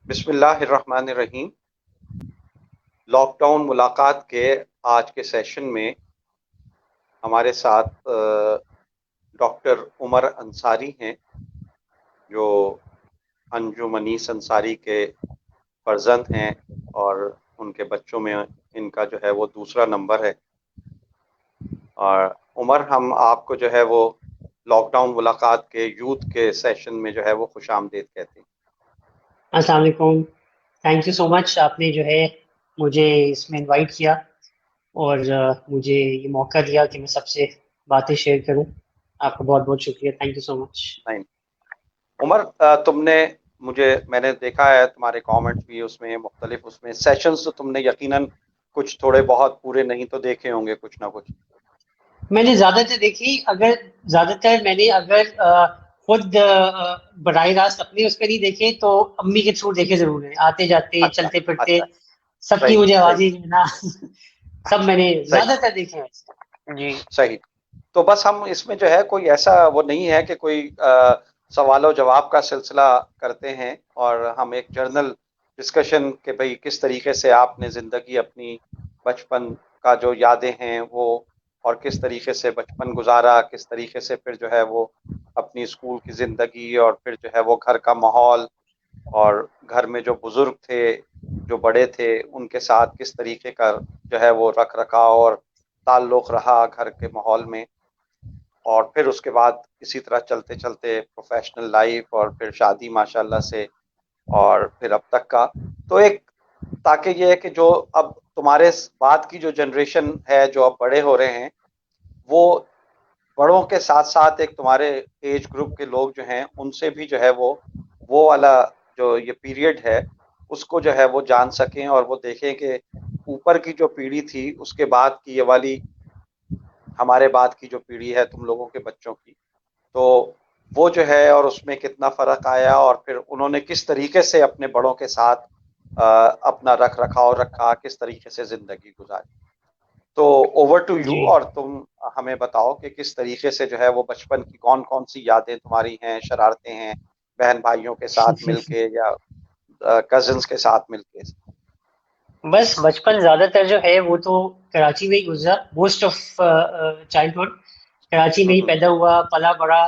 बिस्मिल्लाहिर्रहमानिर्रहीम। लॉकडाउन मुलाकात के आज के सेशन में हमारे साथ डॉक्टर उमर अंसारी हैं, जो अंजुम अनीस अंसारी के फर्जंद हैं और उनके बच्चों में इनका जो है वो दूसरा नंबर है। और उमर, हम आपको जो है वो लॉकडाउन मुलाकात के यूथ के सेशन में जो है वो खुशामदीद कहते हैं। अस्सलाम वालेकुम। थैंक यू सो मच, आपने जो है मुझे इसमें इनवाइट किया और मुझे ये मौका दिया कि मैं सबसे बातें शेयर करूं। आपका बहुत बहुत शुक्रिया, थैंक यू सो मच। नहीं, उमर, तुमने मैंने देखा है तुम्हारे कमेंट्स भी, उसमें मुख्तलिफ उसमें सेशंस तो तुमने यकीनन कुछ थोड़े बहुत पूरे नहीं तो देखे होंगे, कुछ ना कुछ। मैंने ज़्यादातर देखी, अगर ज़्यादातर मैंने अगर खुद बराह रास्त अपने उस पर नहीं देखे तो अम्मी के थ्रू देखे ज़रूर हैं, आते जाते अच्छा, चलते फिरते अच्छा। सबकी सही, मुझे सही। आवाज़ें देना सब मैंने सही, ज़्यादातर देखे हैं जी। सही। तो बस हम इसमें जो है कोई ऐसा वो नहीं है कि कोई सवालों जवाब का सिलसिला करते हैं, और हम एक जर्नल डिस्कशन के भाई किस तरीके से आपने ज़िंदगी अपनी बचपन का जो यादें हैं वो, और किस तरीके से बचपन गुजारा, किस तरीके से फिर जो है वो अपनी स्कूल की ज़िंदगी, और फिर जो है वो घर का माहौल, और घर में जो बुजुर्ग थे, जो बड़े थे, उनके साथ किस तरीके का जो है वो रख रखाव और ताल्लुक रहा घर के माहौल में। और फिर उसके बाद इसी तरह चलते चलते प्रोफेशनल लाइफ, और फिर शादी माशाल्लाह से, और फिर अब तक का। तो एक, ताकि ये है कि जो अब तुम्हारे बाद की जो जनरेशन है, जो अब बड़े हो रहे हैं, वो बड़ों के साथ साथ एक तुम्हारे एज ग्रुप के लोग जो हैं उनसे भी जो है वो वाला जो ये पीरियड है उसको जो है वो जान सकें, और वो देखें कि ऊपर की जो पीढ़ी थी उसके बाद की ये वाली हमारे बाद की जो पीढ़ी है तुम लोगों के बच्चों की, तो वो जो है और उसमें कितना फ़र्क आया, और फिर उन्होंने किस तरीके से अपने बड़ों के साथ अपना रख रखाव रखा, किस तरीके से ज़िंदगी गुजारी। तो ओवर टू यू, जी, और तुम हमें बताओ कि किस तरीके से जो है वो बचपन की कौन कौन सी यादें तुम्हारी हैं, शरारतें हैं, बहन भाइयों के साथ मिलके या कजिन्स के साथ मिलके। बस बचपन ज्यादातर जो है वो तो कराची में ही गुजरा, मोस्ट ऑफ चाइल्डहुड कराची में ही हम्म, पैदा हुआ पला बड़ा।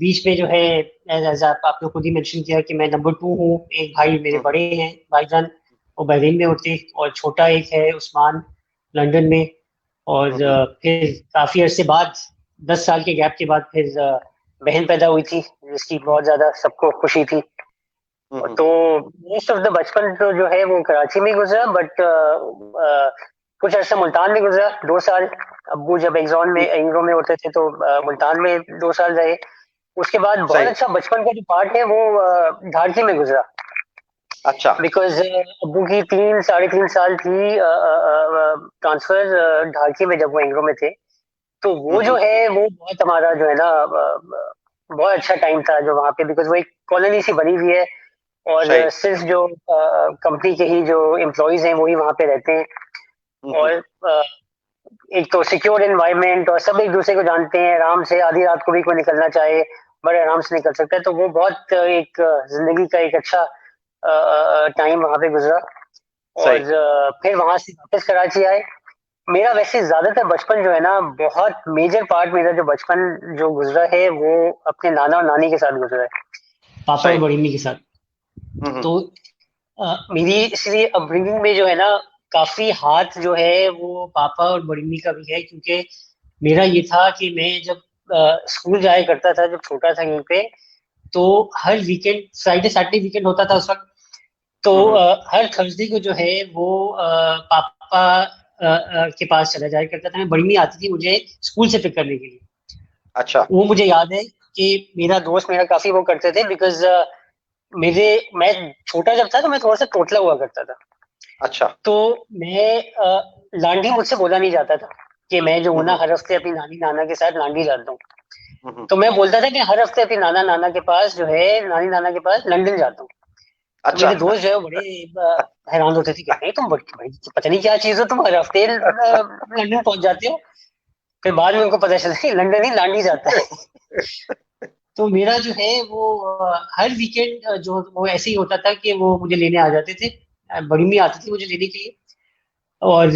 बीच में जो है आपने खुद ही मेंशन किया कि मैं नंबर टू हूँ, एक भाई मेरे हम्म, बड़े हैं भाईजान, वो बहरीन में होते, और छोटा एक है उस्मान, लंदन में। और हम्म, फिर काफी अरसे बाद, 10 साल के गैप के बाद फिर बहन पैदा हुई थी, जिसकी बहुत ज्यादा सबको खुशी थी। हम्म, तो मोस्ट ऑफ द बचपन तो जो है वो कराची में ही गुजरा, बट कुछ अर्सा मुल्तान में गुजरा, 2 साल। अब्बू जब हम्म, एग्जो में होते थे तो मुल्तान में 2 साल रहे। उसके बाद बहुत सही। अच्छा बचपन का जो पार्ट है वो झारखी में गुजरा, अच्छा। बिकॉज अब्बू की 3 साढ़े 3 साल थी ट्रांसफर झारखी में जब वो एंग्रो में थे। तो वो जो हम्म, है वो बहुत हमारा जो है ना बहुत अच्छा टाइम था जो वहाँ पे, बिकॉज वो एक कॉलोनी सी बनी हुई है, और सही। सिर्फ जो कंपनी के ही जो एम्प्लॉयज हैं वही वहाँ पे रहते हैं। हम्म, और एक तो सिक्योर एनवायरनमेंट, और सब एक दूसरे को जानते हैं, आराम से आधी रात को भी कोई निकलना चाहे बड़े आराम से निकल सकता है। तो वो बहुत एक जिंदगी का एक अच्छा टाइम वहाँ पे गुजरा। सही। और फिर वहां से वापस कराची आए। मेरा वैसे ज्यादातर बचपन जो है ना, बहुत मेजर पार्ट मेरा जो बचपन जो गुजरा है वो अपने नाना और नानी के साथ गुजरा है, पापा और सही। बड़ी अम्मी के साथ। हम्म, तो मेरी इसलिए अपब्रिंगिंग में जो है ना, काफी हाथ जो है वो पापा और बड़ी अम्मी का भी है, क्योंकि मेरा ये था कि मैं जब स्कूल जाया करता था जब छोटा था यहीं पे, तो हर वीकेंड, फ्राइडे सैटरडे वीकेंड होता था उस वक्त। तो हम्म, हर थर्सडे को जो है वो पापा के पास चला जाया करता था, मैं, बड़ी अम्मी आती थी मुझे स्कूल से पिक करने के लिए। अच्छा, वो मुझे याद है कि मेरा दोस्त मेरा काफी वो करते थे, बिकॉज मेरे मैं छोटा जब था तो मैं थोड़ा सा टोटला हुआ करता था। अच्छा। तो मैं लांडी मुझसे बोला नहीं जाता था कि मैं जो हूं ना हम्म, हर हफ्ते अपनी नानी नाना के साथ लांडी जाता हूँ। हम्म, तो मैं बोलता था कि हर हफ्ते अपनी नाना नाना के पास जो है, नानी नाना के पास लंदन जाता हूँ। तो अच्छा। मेरे दोस्त जो है वो बड़े हैरान होते थे कि नहीं तुम बड़ी बड़ी पता नहीं क्या चीज हो, तुम हर हफ्ते लंदन पहुंच जाते हो। फिर बाद में उनको पता चला कि लंदन ही लांडी जाता है। तो मेरा जो है वो हर वीकेंड जो वो ऐसे ही होता था कि वो मुझे लेने आ जाते थे। बड़ी मम्मी आती थी मुझे लेने के लिए, और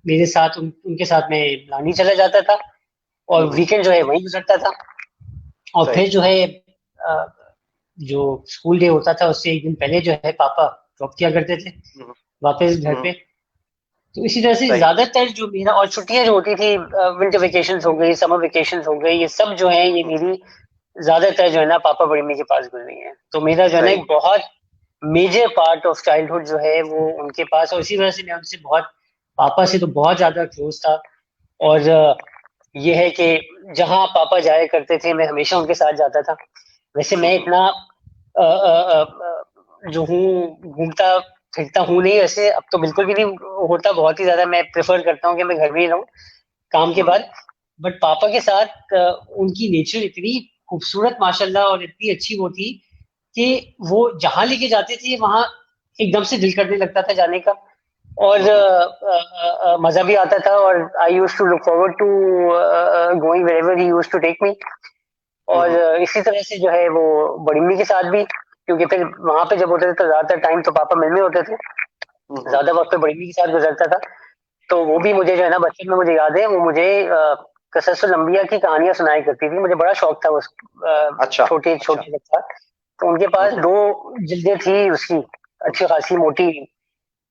मेरे साथ उनके साथ मैं लानी चला जाता था, और हम्म, वीकेंड जो है वहीं गुजरता था। और सही। फिर जो है जो स्कूल डे होता था उससे एक दिन पहले जो है पापा ड्रॉप किया करते थे हम्म, वापस घर हम्म, पे। तो इसी तरह से सही। ज्यादातर जो मेरा, और छुट्टियां जो होती थी, विंटर वेकेशंस हो गई, समर वेकेशंस हो गई, ये सब जो है ये हम्म, मेरी ज्यादातर जो है ना पापा बड़ी मम्मी के पास गुजरी है। तो मेरा जो है ना सही। एक बहुत मेजर पार्ट ऑफ चाइल्डहुड जो है वो उनके पास, और इसी वजह से मैं उनसे बहुत, पापा से तो बहुत ज्यादा क्लोज था। और ये है कि जहाँ पापा जाया करते थे मैं हमेशा उनके साथ जाता था। वैसे मैं हम्म, इतना जो हूँ घूमता फिरता हूँ नहीं, वैसे अब तो बिल्कुल भी नहीं होता, बहुत ही ज्यादा मैं प्रेफर करता हूँ कि मैं घर में ही रहूँ काम के हम्म, बाद। बट पापा के साथ उनकी नेचर इतनी खूबसूरत माशाल्लाह, और इतनी अच्छी वो थी कि वो जहाँ लेके जाते थे वहां एकदम से दिल करने लगता था जाने का। और हम्म, मजा भी आता था, और I use to look forward to going wherever he use to take me. और हम्म, इसी तरह से जो है वो बड़ी अम्मी के साथ भी, क्योंकि फिर वहां पे जब होते थे तो ज्यादातर टाइम तो पापा मिल में होते थे, हम्म, ज्यादा वक्त तो बड़ी अम्मी के साथ गुजरता था। तो वो भी हम्म, मुझे जो है ना बचपन में मुझे याद है, वो मुझे कससुल अंबिया की कहानियां सुनाई करती थी, मुझे बड़ा शौक था उस अच्छा, छोटे अच्छा। छोटे बच्चा। तो उनके पास हम्म, दो जिल्दें थी उसकी, हम्म, अच्छी खासी मोटी।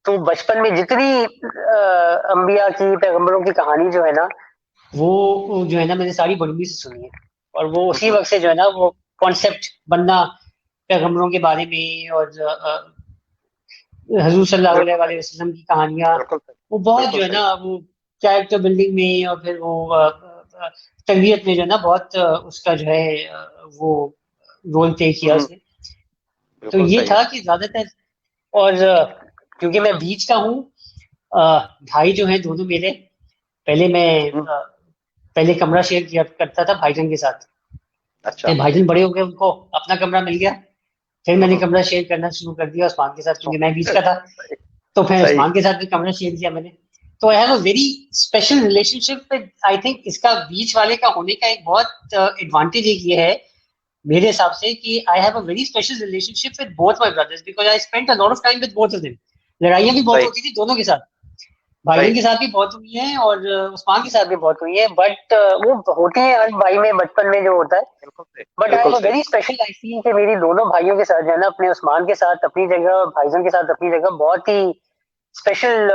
तो बचपन में जितनी अंबिया की, पैगंबरों की कहानी जो है ना, वो जो है ना मैंने सारी बड़ी अम्मी से सुनी है। और वो उसी हम्म, वक्त से जो है ना वो कॉन्सेप्ट बनना पैगंबरों के बारे में, और हजूर सल्लल्लाहु बिल्कुल अलैहि सही, वसल्लम की कहानियां, बिल्कुल सही, वो बहुत बिल्कुल जो है सही। ना वो कैरेक्टर बिल्डिंग में, और फिर वो तरबियत में जो है ना बहुत उसका जो है वो रोल प्ले किया हम्म, उसने। तो बिल्कुल ये सही। था कि ज्यादातर, और क्योंकि मैं बीच का हूँ, भाई जो है दोनों मेरे, पहले मैं हम्म, पहले कमरा शेयर किया करता था भाईजान के साथ। अच्छा। फिर भाईजान बड़े हो गए, उनको अपना कमरा मिल गया, फिर मैंने हम्म, कमरा शेयर करना शुरू कर दिया उस्मान के साथ, सो- क्योंकि मैं बीच का था। सही, तो फिर सही। उस्मान के साथ भी कमरा शेयर किया मैंने। तो I have a very special relationship with, I think इसका बीच वाले का होने का एक बहुत एडवांटेज एक ये है मेरे हिसाब से, कि I have a very special relationship with both my brothers, because I spent a lot of time with both of them. लड़ाइयाँ भी बहुत सही, होती थी दोनों के साथ, भाईजान सही। के साथ भी बहुत हुई है, और उस्मान के साथ भी बहुत हुई है। बट वो होती है हर भाई में बचपन में जो होता है। बिल्कुल सही, बट आई बिल्कुल हैव अ सही। वेरी स्पेशल, आई फील कि मेरी दोनों भाइयों के साथ जो है ना, अपने उस्मान के साथ अपनी जगह, भाईजान के साथ अपनी जगह, बहुत ही स्पेशल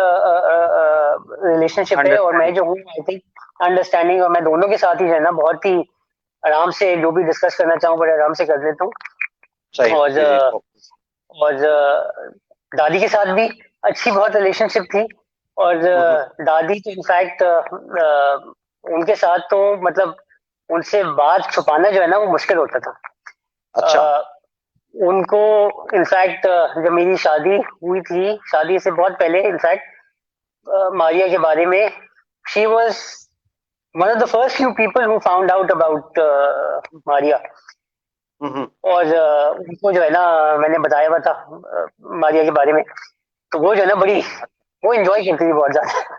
रिलेशनशिप है। और मैं अंडरस्टैंडिंग। जो हूँ आई थिंक अंडरस्टैंडिंग, और मैं दोनों के साथ ही जो है ना बहुत ही आराम से जो भी डिस्कस करना चाहूँ बड़े आराम से कर लेता हूँ। सही, और जी, जी, तो। दादी के साथ भी अच्छी बहुत रिलेशनशिप थी। और हम्म, दादी तो इनफैक्ट उनके साथ तो मतलब उनसे बात छुपाना जो है ना वो मुश्किल होता था। अच्छा। अ, उनको इनफैक्ट जब मेरी शादी हुई थी, शादी से बहुत पहले इनफैक्ट मारिया के बारे में, she was one of the first few people who found out about Maria. Hmm, और उनको जो है ना मैंने बताया हुआ था मारिया के बारे में। तो वो जो है ना बड़ी, वो एंजॉय करती थी बहुत ज्यादा।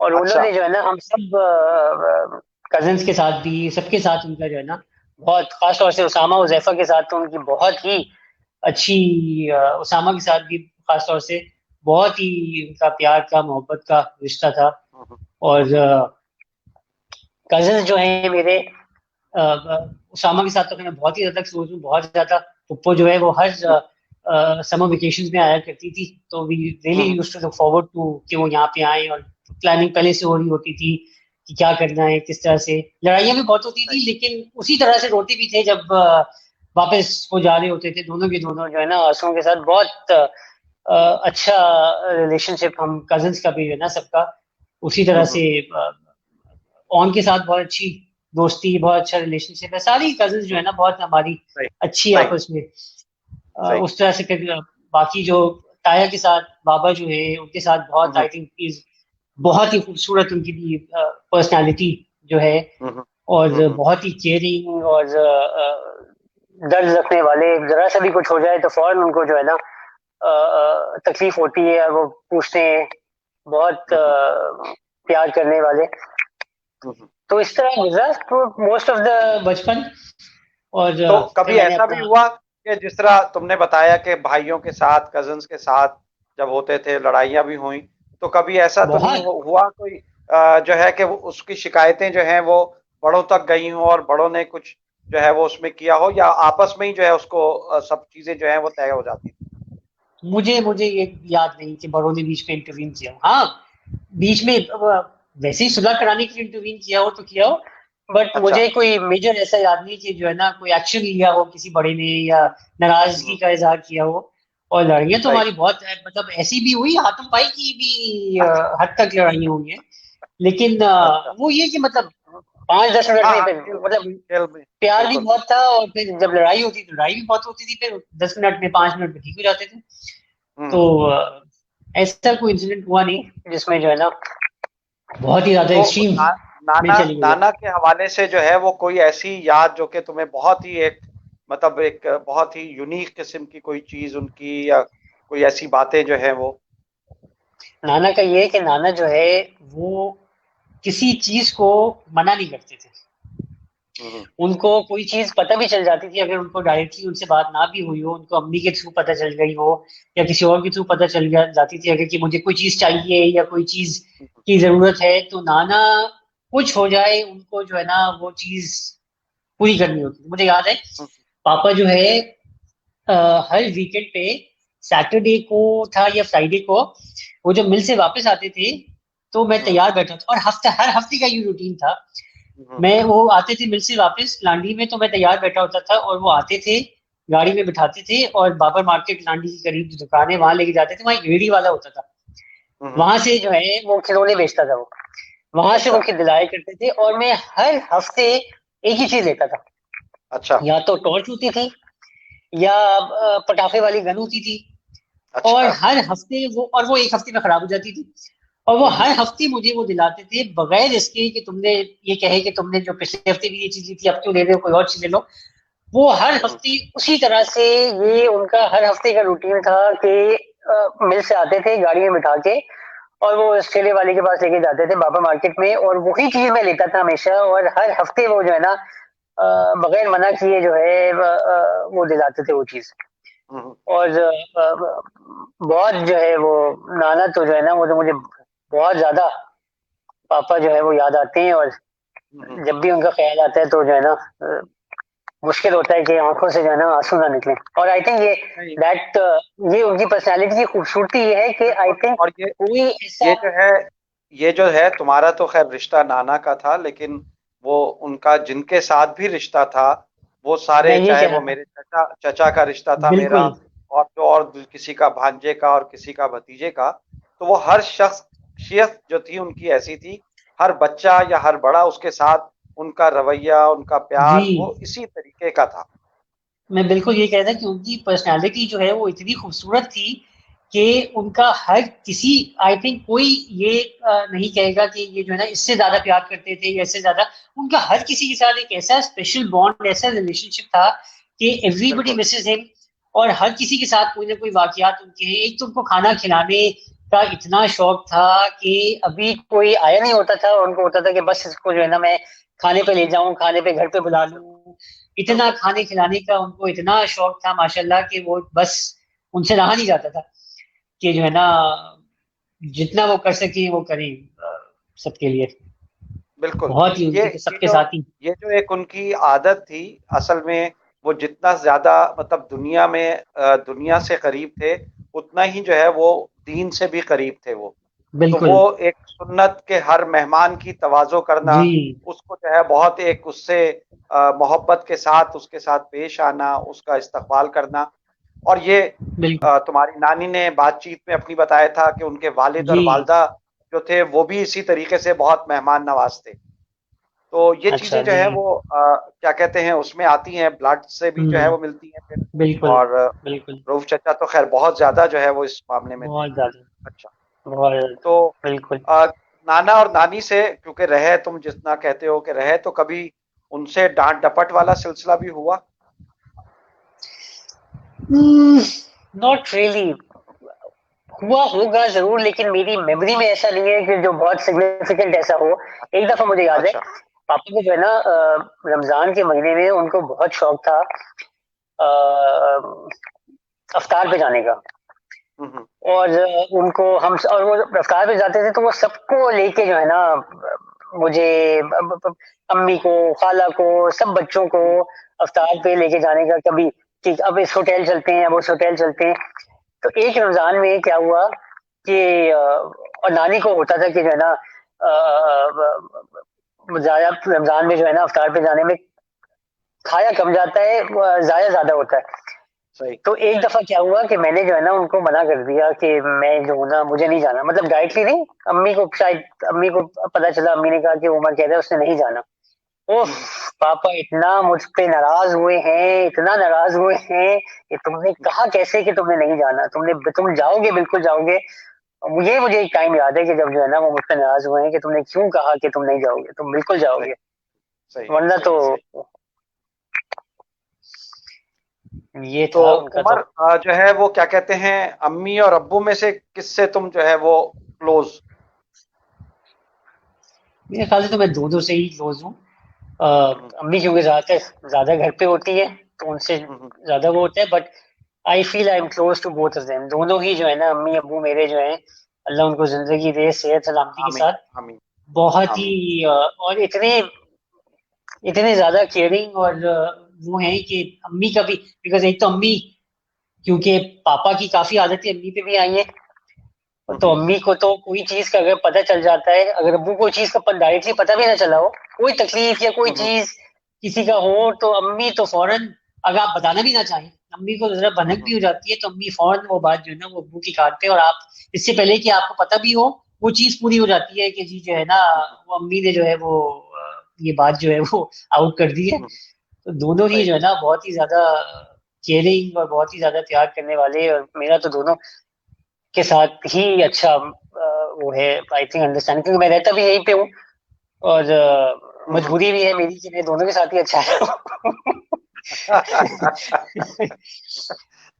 और अच्छा। उन्होंने जो है ना हम सब कजिन्स के साथ भी, सबके साथ उनका जो है ना बहुत, खासतौर से उसामा उजैफा के साथ तो उनकी बहुत ही अच्छी, उसामा के साथ भी खासतौर से बहुत ही उनका प्यार का, मोहब्बत का रिश्ता था। हम्म, और हम्म, कजिन्स जो है मेरे, उसामा के साथ तो मैं बहुत ही ज्यादा क्लोज हूँ, बहुत ज्यादा। पुप्पो जो है वो हर समर वेकेशन में आया करती थी, तो we really hmm, used to look forward to कि वो यहाँ पे आए, और प्लानिंग पहले से हो रही होती थी कि क्या करना है, किस तरह से। लड़ाइयाँ भी बहुत होती सही। थी, लेकिन उसी तरह से रोते भी थे जब वापस वो जा रहे होते थे, दोनों के दोनों जो है ना आंसुओं के साथ। बहुत अच्छा रिलेशनशिप हम कजिन्स का भी जो है ना सबका उसी तरह हम्म, से। ऑन के साथ बहुत अच्छी दोस्ती, बहुत अच्छा रिलेशनशिप है, सारी कजिन्स जो है हम्म, ना बहुत हमारी सही, अच्छी सही, आपस में। सही। उस तरह से फिर बाकी जो ताया के साथ बाबा जो है उनके साथ बहुत, हम्म, आई थिंक इज बहुत ही खूबसूरत उनकी भी पर्सनालिटी जो है। हम्म, और हम्म, बहुत ही केयरिंग, और दर्द रखने वाले, जरा सा भी कुछ हो जाए तो फौरन उनको जो है ना तकलीफ होती है और वो पूछते हैं, बहुत हम्म, प्यार करने वाले। हम्म, तो इस तरह गुजरा तो मोस्ट ऑफ द बचपन। और तो फिर कभी मैंने ऐसा भी अपना हुआ कि जिस तरह तुमने बताया कि भाइयों के साथ, कजन्स के साथ जब होते थे लड़ाइयाँ भी हुई, तो कभी ऐसा तो नहीं बहुत हुआ कोई जो है कि उसकी शिकायतें जो हैं वो बड़ों तक गई हों और बड़ों ने कुछ जो है वो उसमें किया हो, या आपस में ही जो है उसको सब चीजें जो है वो तय हो जाती थी? मुझे मुझे ये याद नहीं कि बड़ों ने बीच में इंटरवीन किया हो। हाँ, बीच में वैसे ही सुलह कराने के लिए इंटरवीन किया हो तो किया हो, बट अच्छा। मुझे कोई मेजर ऐसा याद नहीं कि जो है ना कोई एक्शन लिया हो किसी बड़े ने या नाराजगी हम्म, का इजहार किया हो। और लड़ाइयाँ तो राइट। हमारी बहुत मतलब ऐसी भी हुई, हाथों पाई की भी हद तक लड़ाइयाँ हुई हैं। लेकिन अच्छा। वो ये कि मतलब 5-10 मिनट हाँ में हाँ, फिर खेल मतलब खेल में। प्यार भी बिल्कुल। बहुत था, और फिर जब लड़ाई होती तो लड़ाई भी बहुत होती थी, फिर 10 मिनट में 5 मिनट में ठीक हो जाते थे। तो हम्म। ऐसा कोई इंसिडेंट हुआ नहीं जिसमें जो है ना बहुत ही ज्यादा तो एक्सट्रीम में नाना चली गई हो। नाना के हवाले से जो है वो कोई ऐसी याद जो कि तुम्हें बहुत ही एक मतलब एक बहुत ही यूनिक किस्म की कोई चीज उनकी, या कोई ऐसी बातें जो है वो? नाना का ये है कि नाना जो है वो किसी चीज को मना नहीं करते थे। हम्म। उनको कोई चीज पता भी चल जाती थी, अगर उनको डायरेक्टली उनसे बात ना भी हुई हो, उनको अम्मी के थ्रू पता चल गई हो या किसी और के थ्रू पता चल गया जाती थी अगर कि मुझे कोई चीज चाहिए या कोई चीज की जरूरत है, तो नाना कुछ हो जाए उनको जो है ना वो चीज पूरी करनी होती थी। मुझे याद है हम्म। पापा जो है हर वीकेंड पे सैटरडे को था या फ्राइडे को वो जब मिल से वापस आते थे तो मैं हम्म। तैयार बैठा था, और हर हफ्ते का ये रूटीन था। हम्म। मैं वो आते थे मिल से वापस लांडी में, तो मैं तैयार बैठा होता था और वो आते थे गाड़ी में बिठाते थे और बाबर मार्केट लांडी के करीब जो दुकान है वहां लेके जाते थे। वहां एक रेडी वाला होता था, हम्म। वहां से जो है वो खिलौने बेचता था वो, वहां से अच्छा। वो दिलाया करते थे। और मैं हर हफ्ते एक ही चीज लेता था, अच्छा। या तो टॉर्च होती थी या पटाखे वाली गन होती थी। और अच्छा। हर हफ्ते वो, और वो एक हफ्ते में खराब हो जाती थी, और वो हम्म। हर हफ्ते मुझे वो दिलाते थे बगैर इसके कि तुमने ये कहे कि तुमने जो पिछले हफ्ते भी ये चीज ली थी अब क्यों ले रहे हो, कोई और चीज ले लो। वो हर हम्म। हफ्ते उसी तरह से, ये उनका हर हफ्ते का रूटीन था कि मिल से आते थे गाड़ी में बिठा के और वो इस ठेले वाले के पास लेके जाते थे बाबा मार्केट में, और वही चीज मैं लेता था हमेशा। और हर हफ्ते वो जो है ना बगैर मना किए जो है वो दिलाते थे वो चीज। हम्म। और बहुत जो है वो नाना तो जो है ना वो तो मुझे बहुत ज्यादा पापा जो है वो याद आते हैं। और हम्म। जब भी उनका ख्याल आता है तो जो है ना मुश्किल होता है कि आंखों से जो है ना आंसू ना निकले। और आई थिंक ये नहीं, दैट ये उनकी पर्सनालिटी की खूबसूरती ये है कि आई बिल्कुल। थिंक और कोई ये ऐसा जो है ये जो है तुम्हारा तो खैर रिश्ता नाना का था, लेकिन वो उनका जिनके साथ भी रिश्ता था वो सारे, मैं ये चाहे कह रहा वो था। मेरे चचा चचा का रिश्ता था मेरा, बिल्कुल। और जो और किसी का भांजे का और किसी का भतीजे का, तो वो हर शख्सियत जो थी उनकी ऐसी थी। हर बच्चा या हर बड़ा उसके साथ उनका रवैया, उनका जी, प्यार वो इसी तरीके का था। मैं बिल्कुल ये कह रहा था कि उनकी पर्सनालिटी जो है वो इतनी खूबसूरत थी कि उनका हर किसी, आई थिंक कोई ये नहीं कहेगा कि ये जो है ना इससे ज्यादा प्यार करते थे या इससे ज्यादा। उनका हर किसी के साथ एक ऐसा स्पेशल बॉन्ड, ऐसा रिलेशनशिप था कि एवरीबडी बिल्कुल। Mrs him. और हर किसी के साथ कोई ना कोई वाकयात उनके हैं। एक तो उनको खाना खिलाने का इतना शौक था कि अभी कोई आया नहीं होता था और उनको होता था कि बस इसको जो है ना मैं खाने पे ले जाऊं, खाने पे घर पे बुला लूं। इतना बिल्कुल। खाने खिलाने का उनको इतना शौक था माशाल्लाह कि वो बस उनसे रहा नहीं जाता था कि जो है ना जितना वो कर सके वो करें सबके लिए। बिल्कुल। बहुत ही ये उनकी तो ये सबके जो साथ ही। ये जो एक उनकी आदत थी, असल में वो जितना ज्यादा मतलब दुनिया में दुनिया से करीब थे, उतना ही जो है वो दीन से भी करीब थे वो। तो वो बिल्कुल। एक सुन्नत के हर मेहमान की तवाज़ो करना, जी। उसको जो है बहुत एक उससे मोहब्बत के साथ उसके साथ पेश आना, उसका इस्तकबाल करना। और ये बिल्कुल। तुम्हारी नानी ने बातचीत में अपनी बताया था कि उनके वालिद और जी। वालदा जो थे वो भी इसी तरीके से बहुत मेहमान नवाज थे। तो ये अच्छा चीजें जो जी। है वो क्या कहते हैं उसमें आती हैं, ब्लड से भी जो है हम्म। वो मिलती हैं फिर। बिल्कुल। और बिल्कुल। रऊफ चचा तो खैर बहुत ज्यादा जो है वो इस मामले में थे। बहुत ज्यादा। अच्छा। बहुत ज्यादा। तो बिल्कुल। अ, नाना और नानी से क्योंकि रहे, तुम जितना कहते हो कि रहे, तो कभी उनसे डांट डपट वाला सिलसिला भी हुआ? Not really. हुआ होगा जरूर, लेकिन मेरी मेमोरी में ऐसा नहीं है कि जो बहुत सिग्निफिकेंट ऐसा हो। एक दफा मुझे याद है अच्छा। पापा को जो है ना रमजान के महीने में उनको बहुत शौक था अ, अफ्तार पे जाने का। हम्म। और उनको हम और वो रफ्तार पे जाते थे तो वो सबको लेके जो है ना मुझे अम्मी को, खाला को, सब बच्चों को हम्म। अफ्तार पे लेके जाने का, कभी कि अब इस होटल चलते हैं, अब उस होटल चलते हैं। तो एक रमजान में क्या हुआ कि और नानी को होता था कि जो है ना ज्यादा रमजान में जो है ना अफ्तार पे जाने में खाया कम जाता है, जाया ज्यादा होता है। सही। तो एक दफा क्या हुआ कि मैंने जो है ना उनको मना कर दिया कि मैं जो हूँ ना मुझे नहीं जाना, मतलब डायरेक्टली नहीं, अम्मी को शायद, अम्मी को पता चला, अम्मी ने कहा कि उमर कह रहा है उसने नहीं जाना। ओह, हम्म। पापा इतना मुझ पे नाराज हुए हैं, इतना नाराज हुए हैं कि तुमने कहा कैसे कि तुमने नहीं जाना, तुम जाओगे, बिल्कुल जाओगे। और मुझे एक टाइम याद है कि जब जो है ना वो मुझ पे नाराज हुए हैं कि तुमने क्यों कहा कि तुम नहीं जाओगे, तुम बिल्कुल सही। जाओगे, सही। वरना तो। सही। सही। ये तो था उनका तो। उमर, जो है वो क्या कहते हैं, अम्मी और अब्बू में से किससे तुम जो है वो क्लोज? मेरे ख्याल से तो मैं दोनों से ही क्लोज हूँ। हम्म। अम्मी क्योंकि ज्यादातर ज्यादा घर पे होती है तो उनसे हम्म। ज्यादा वो होता है, but I feel I am close to both of them. दोनों ही जो है ना, अम्मी अब्बू मेरे जो है, अल्लाह उनको जिंदगी दे सेहत सलामती के आमीन। साथ, आमीन। बहुत ही आमीन। और इतने इतने ज्यादा केयरिंग और वो है कि अम्मी का भी, बिकॉज एक तो अम्मी, क्योंकि पापा की काफी आदतें अम्मी पे भी आई है, तो हम्म। अम्मी को तो कोई चीज का अगर पता चल जाता है, अगर अब्बू को चीज का डायरेक्टली पता भी ना चला हो, कोई तकलीफ या कोई हम्म। चीज किसी का हो, तो अम्मी तो फौरन, अगर आप बताना भी ना चाहें, अम्मी को जरा भनक भी हम्म। हो जाती है तो अम्मी फौरन वो बात जो है ना वो अब्बू की काटते हैं, और आप इससे पहले कि आपको पता भी हो, वो चीज पूरी हो जाती है कि जी जो है ना हम्म। वो अम्मी ने जो है वो ये बात जो है वो आउट कर दी है। हम्म। तो दोनों ही सही। जो है ना बहुत ही ज्यादा केयरिंग और बहुत ही ज्यादा प्यार करने वाले, और मेरा तो दोनों के साथ ही अच्छा वो है, आई थिंक अंडरस्टैंडिंग, क्योंकि मैं रहता भी यहीं पे हूँ, और हम्म। मजबूरी भी है मेरी कि मैं दोनों के साथ ही अच्छा है।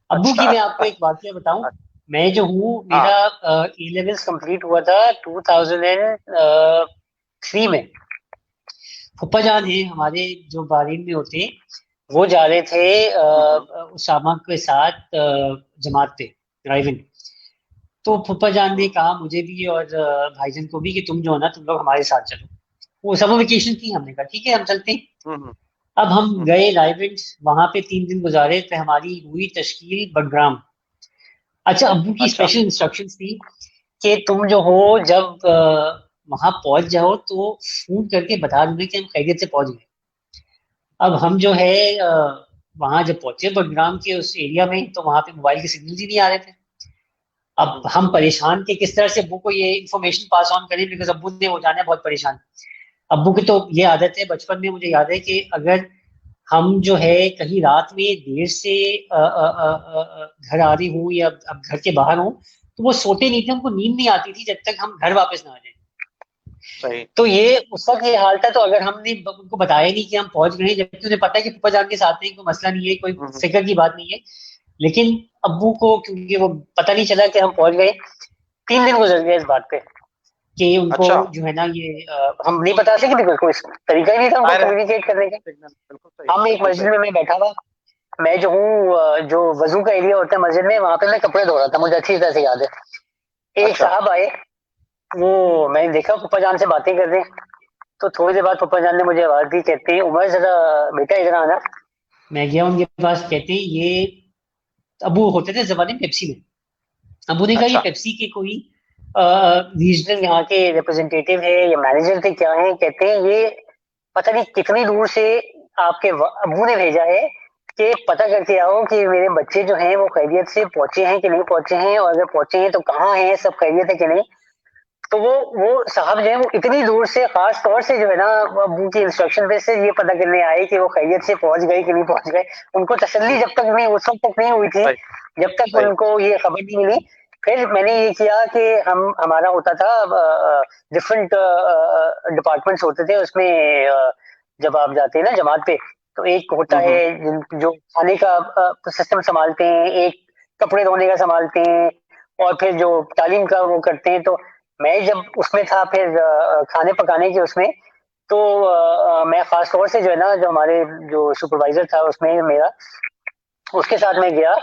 अब्बू की अच्छा। मैं आपको एक वाकया बताऊं। मैं जो हूँ, मेरा हाँ। ए लेवल्स कंप्लीट हुआ था 2003 में। फूफा जान है हमारे जो बारिन में होते, वो जा रहे थे हम्म। उसामा के साथ जमात पे ड्राइविंग। तो फूफा जान ने हम्म। कहा मुझे भी और भाईजान को भी कि तुम जो है ना तुम लोग हमारे साथ चलो। वो समर वेकेशन थी, हमने कहा ठीक है हम चलते हैं। हम्म। अब हम हम्म। गए रायगंज, वहां पे 3 दिन गुजारे, तो हमारी हुई तश्कील बडग्राम। अच्छा, अब्बू की अच्छा। स्पेशल इंस्ट्रक्शंस थी कि तुम जो हो, जब वहां पहुंच जाओ तो फोन करके बता देना कि हम खैरियत से पहुंच गए। अब हम जो है वहां जब पहुंचे बडग्राम के उस एरिया में, तो वहां पे मोबाइल के सिग्नल ही नहीं आ रहे थे। अब हम्म। हम परेशान थे किस तरह से अब्बू को ये इन्फॉर्मेशन पास ऑन करें, बिकॉज अब्बू ने हो जाना है बहुत परेशान। अब्बू की तो ये आदत है, बचपन में मुझे याद है कि अगर हम जो है कहीं रात में देर से घर आ रही हूँ या अब घर के बाहर हूँ, तो वो सोते नहीं थे, उनको नींद नहीं आती थी जब तक हम घर वापस ना आ जाए। सही। तो ये उस वक्त ये हाल था, तो अगर हमने उनको बताया नहीं कि हम पहुंच गए हैं, जबकि उन्हें पता है कि पापा जान के साथ हैं, कोई मसला नहीं है, कोई हम्म। फिक्र की बात नहीं है, लेकिन अब्बू को क्योंकि वो पता नहीं चला कि हम पहुंच गए, 3 दिन गुजर गए इस बात पे कि उनको अच्छा। जो है ना ये हम नहीं बता सके, बिल्कुल कोई तरीका ही नहीं था उनको जाहिर है। कम्युनिकेट करने का। सिग्नल बिल्कुल सही, हम एक बिल्कुल मस्जिद सही। में मैं बैठा हुआ, मैं जो हूँ जो वजू का एरिया होता है मस्जिद में, वहां पे मैं कपड़े धो रहा था, मुझे अच्छी तरह से याद है। एक अच्छा। साहब आए, वो मैंने देखा पप्पा जान से बातें कर रहे हैं। तो थोड़ी देर बाद पप्पा जान ने मुझे आवाज दी, कहते हैं उमर जरा बेटा इधर आना। मैं गया उनके पास, कहते हैं ये अबू होते थे जमाने में पेप्सी में। अबू ने कहा ये अच्छा। पेप्सी के कोई रीजनल यहाँ के रिप्रेजेंटेटिव है या मैनेजर थे क्या है, कहते हैं ये पता नहीं कितनी दूर से आपके अबू ने भेजा है कि पता करके आओ कि मेरे बच्चे जो हैं वो खैरियत से पहुंचे हैं कि नहीं पहुंचे हैं, और अगर पहुंचे हैं तो कहाँ हैं, सब खैरियत है कि नहीं। तो वो साहब जो है वो इतनी दूर से खास तौर से जो है ना अबू की इंस्ट्रक्शन पे से ये पता करने आए कि वो खैरियत से पहुंच गए कि नहीं पहुंच गए। उनको तसल्ली हम्म। जब तक नहीं, उस वक्त तक नहीं हुई थी सही। जब तक सही। उनको ये खबर नहीं मिली। फिर मैंने ये किया कि हम हमारा होता था डिफरेंट डिपार्टमेंट्स होते थे उसमें, जब आप जाते हैं ना जमात पे, तो एक होता है हम्म। जो खाने का सिस्टम संभालते हैं, एक कपड़े धोने का संभालते हैं, और फिर जो तालीम का वो करते हैं। तो मैं जब उसमें था, फिर खाने पकाने के उसमें, तो मैं खास तौर से जो है ना, जो हमारे जो सुपरवाइजर था उसमें मेरा, उसके साथ मैं गया।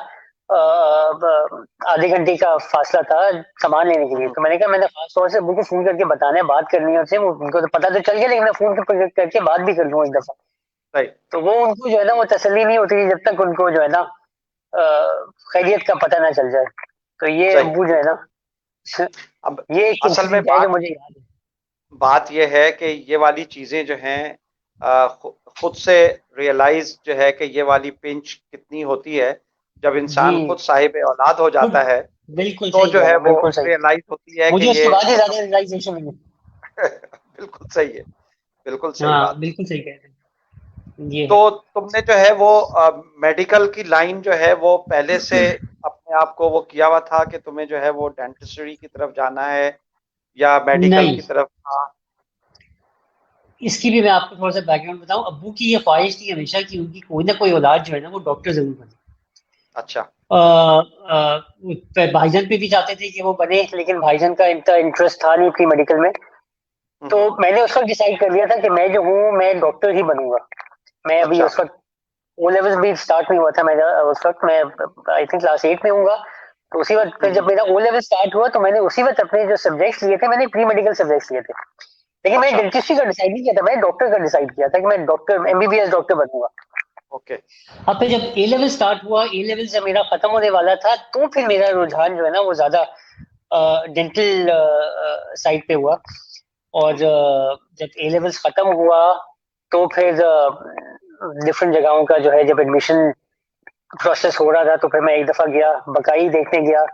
आधे घंटे का फासला था सामान लेने के लिए। हम्म, तो मैंने कहा, मैंने खास तौर से अब्बू को फोन करके बताना है, बात करनी है उससे। उनको तो पता तो चल गया, लेकिन मैं फोन करके बात भी कर लूँ एक दफा। सही तो वो उनको जो है ना, वो तसल्ली नहीं होती जब तक उनको जो है ना खैरियत का पता ना चल जाए। तो ये सही अब्बू जो है ना, अब ये एक असल में इंसिडेंट है जो मुझे याद है। बात यह है कि ये वाली चीजें जो हैं खुद से रियलाइज जो है कि ये वाली पिंच कितनी होती है जब जी, इंसान खुद साहिब औलाद हो खुद जाता है, बिल्कुल तो सही जो कह रहे है हैं, वो बिल्कुल सही। रियलाइज होती है कि मुझे उसके ये बाद ही मतलब ज्यादा रियलाइजेशन हुई। बिल्कुल सही है, बिल्कुल सही हाँ, बात। बिल्कुल सही कह रहे हैं, ये तो है। तुमने जो है वो मेडिकल की लाइन जो है वो पहले से अपने आप को वो किया हुआ था कि तुम्हें जो है वो डेंटिस्ट्री की तरफ जाना है या मेडिकल नहीं, की तरफ? हाँ। इसकी भी मैं आपको थोड़ा सा बैकग्राउंड बताऊं। अब्बू की ये ख्वाहिश थी हमेशा कि उनकी कोई ना कोई औलाद जो है ना, वो डॉक्टर जरूर बने। अच्छा। भाईजान पे भी चाहते थे कि वो बने, लेकिन भाईजान का इतना इंटरेस्ट था नहीं प्री मेडिकल में। तो हम्म, मैंने उस वक्त डिसाइड कर लिया था कि मैं जो हूँ, मैं डॉक्टर ही बनूंगा। मैं अभी अच्छा। उस वक्त ओ लेवल्स भी स्टार्ट नहीं हुआ था मेरा उस वक्त। मैं आई थिंक क्लास 8 में हूँगा। तो उसी वक्त फिर हम्म, जब मेरा ओ लेवल स्टार्ट हुआ, तो मैंने उसी वक्त अपने जो सब्जेक्ट्स लिए थे, मैंने प्री मेडिकल सब्जेक्ट्स लिए थे। लेकिन मैंने अच्छा। डेंटिस्ट्री का डिसाइड नहीं किया था, मैंने डॉक्टर का डिसाइड किया था कि मैं डॉक्टर, एमबीबीएस डॉक्टर बनूंगा। ओके। अब फिर जब ए लेवल स्टार्ट हुआ, ए लेवल जब मेरा खत्म होने वाला था, तो फिर मेरा रुझान जो है ना, वो ज्यादा डेंटल साइड पे हुआ। और हम्म, जब ए लेवल्स खत्म हुआ, तो फिर डिफरेंट जगहों का जो है, जब एडमिशन प्रोसेस हो रहा था, तो फिर मैं एक दफा गया, बकाई देखने गया।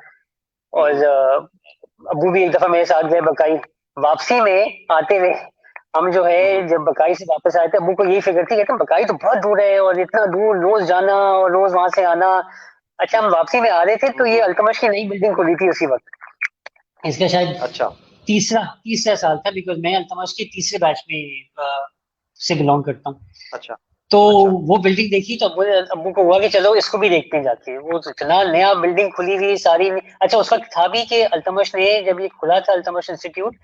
और हम्म, अबू भी एक दफा मेरे साथ गए बकाई। वापसी में आते हुए हम जो हम्म, है, जब बकाई से वापस आए थे, अबू को यही फिक्र थी, कहते हैं बकाई तो बहुत दूर है, और इतना दूर रोज जाना और रोज वहां से आना। अच्छा, हम वापसी में आ रहे थे, तो ये हम्म, अल्तमश की नई बिल्डिंग खुली थी उसी वक्त। इसका शायद अच्छा। तीसरा तीसरा साल था, बिकॉज मैं अल्तमश के तीसरे बैच में से बिलोंग करता हूँ। अच्छा। तो अच्छा। वो बिल्डिंग देखी, तो अब्बू अब्बू को हुआ कि चलो इसको भी देखते हैं जाके। वो तो इतना नया बिल्डिंग खुली हुई सारी। अच्छा, उस वक्त था भी कि अल्तमश ने जब ये खुला था, अल्तमश इंस्टीट्यूट,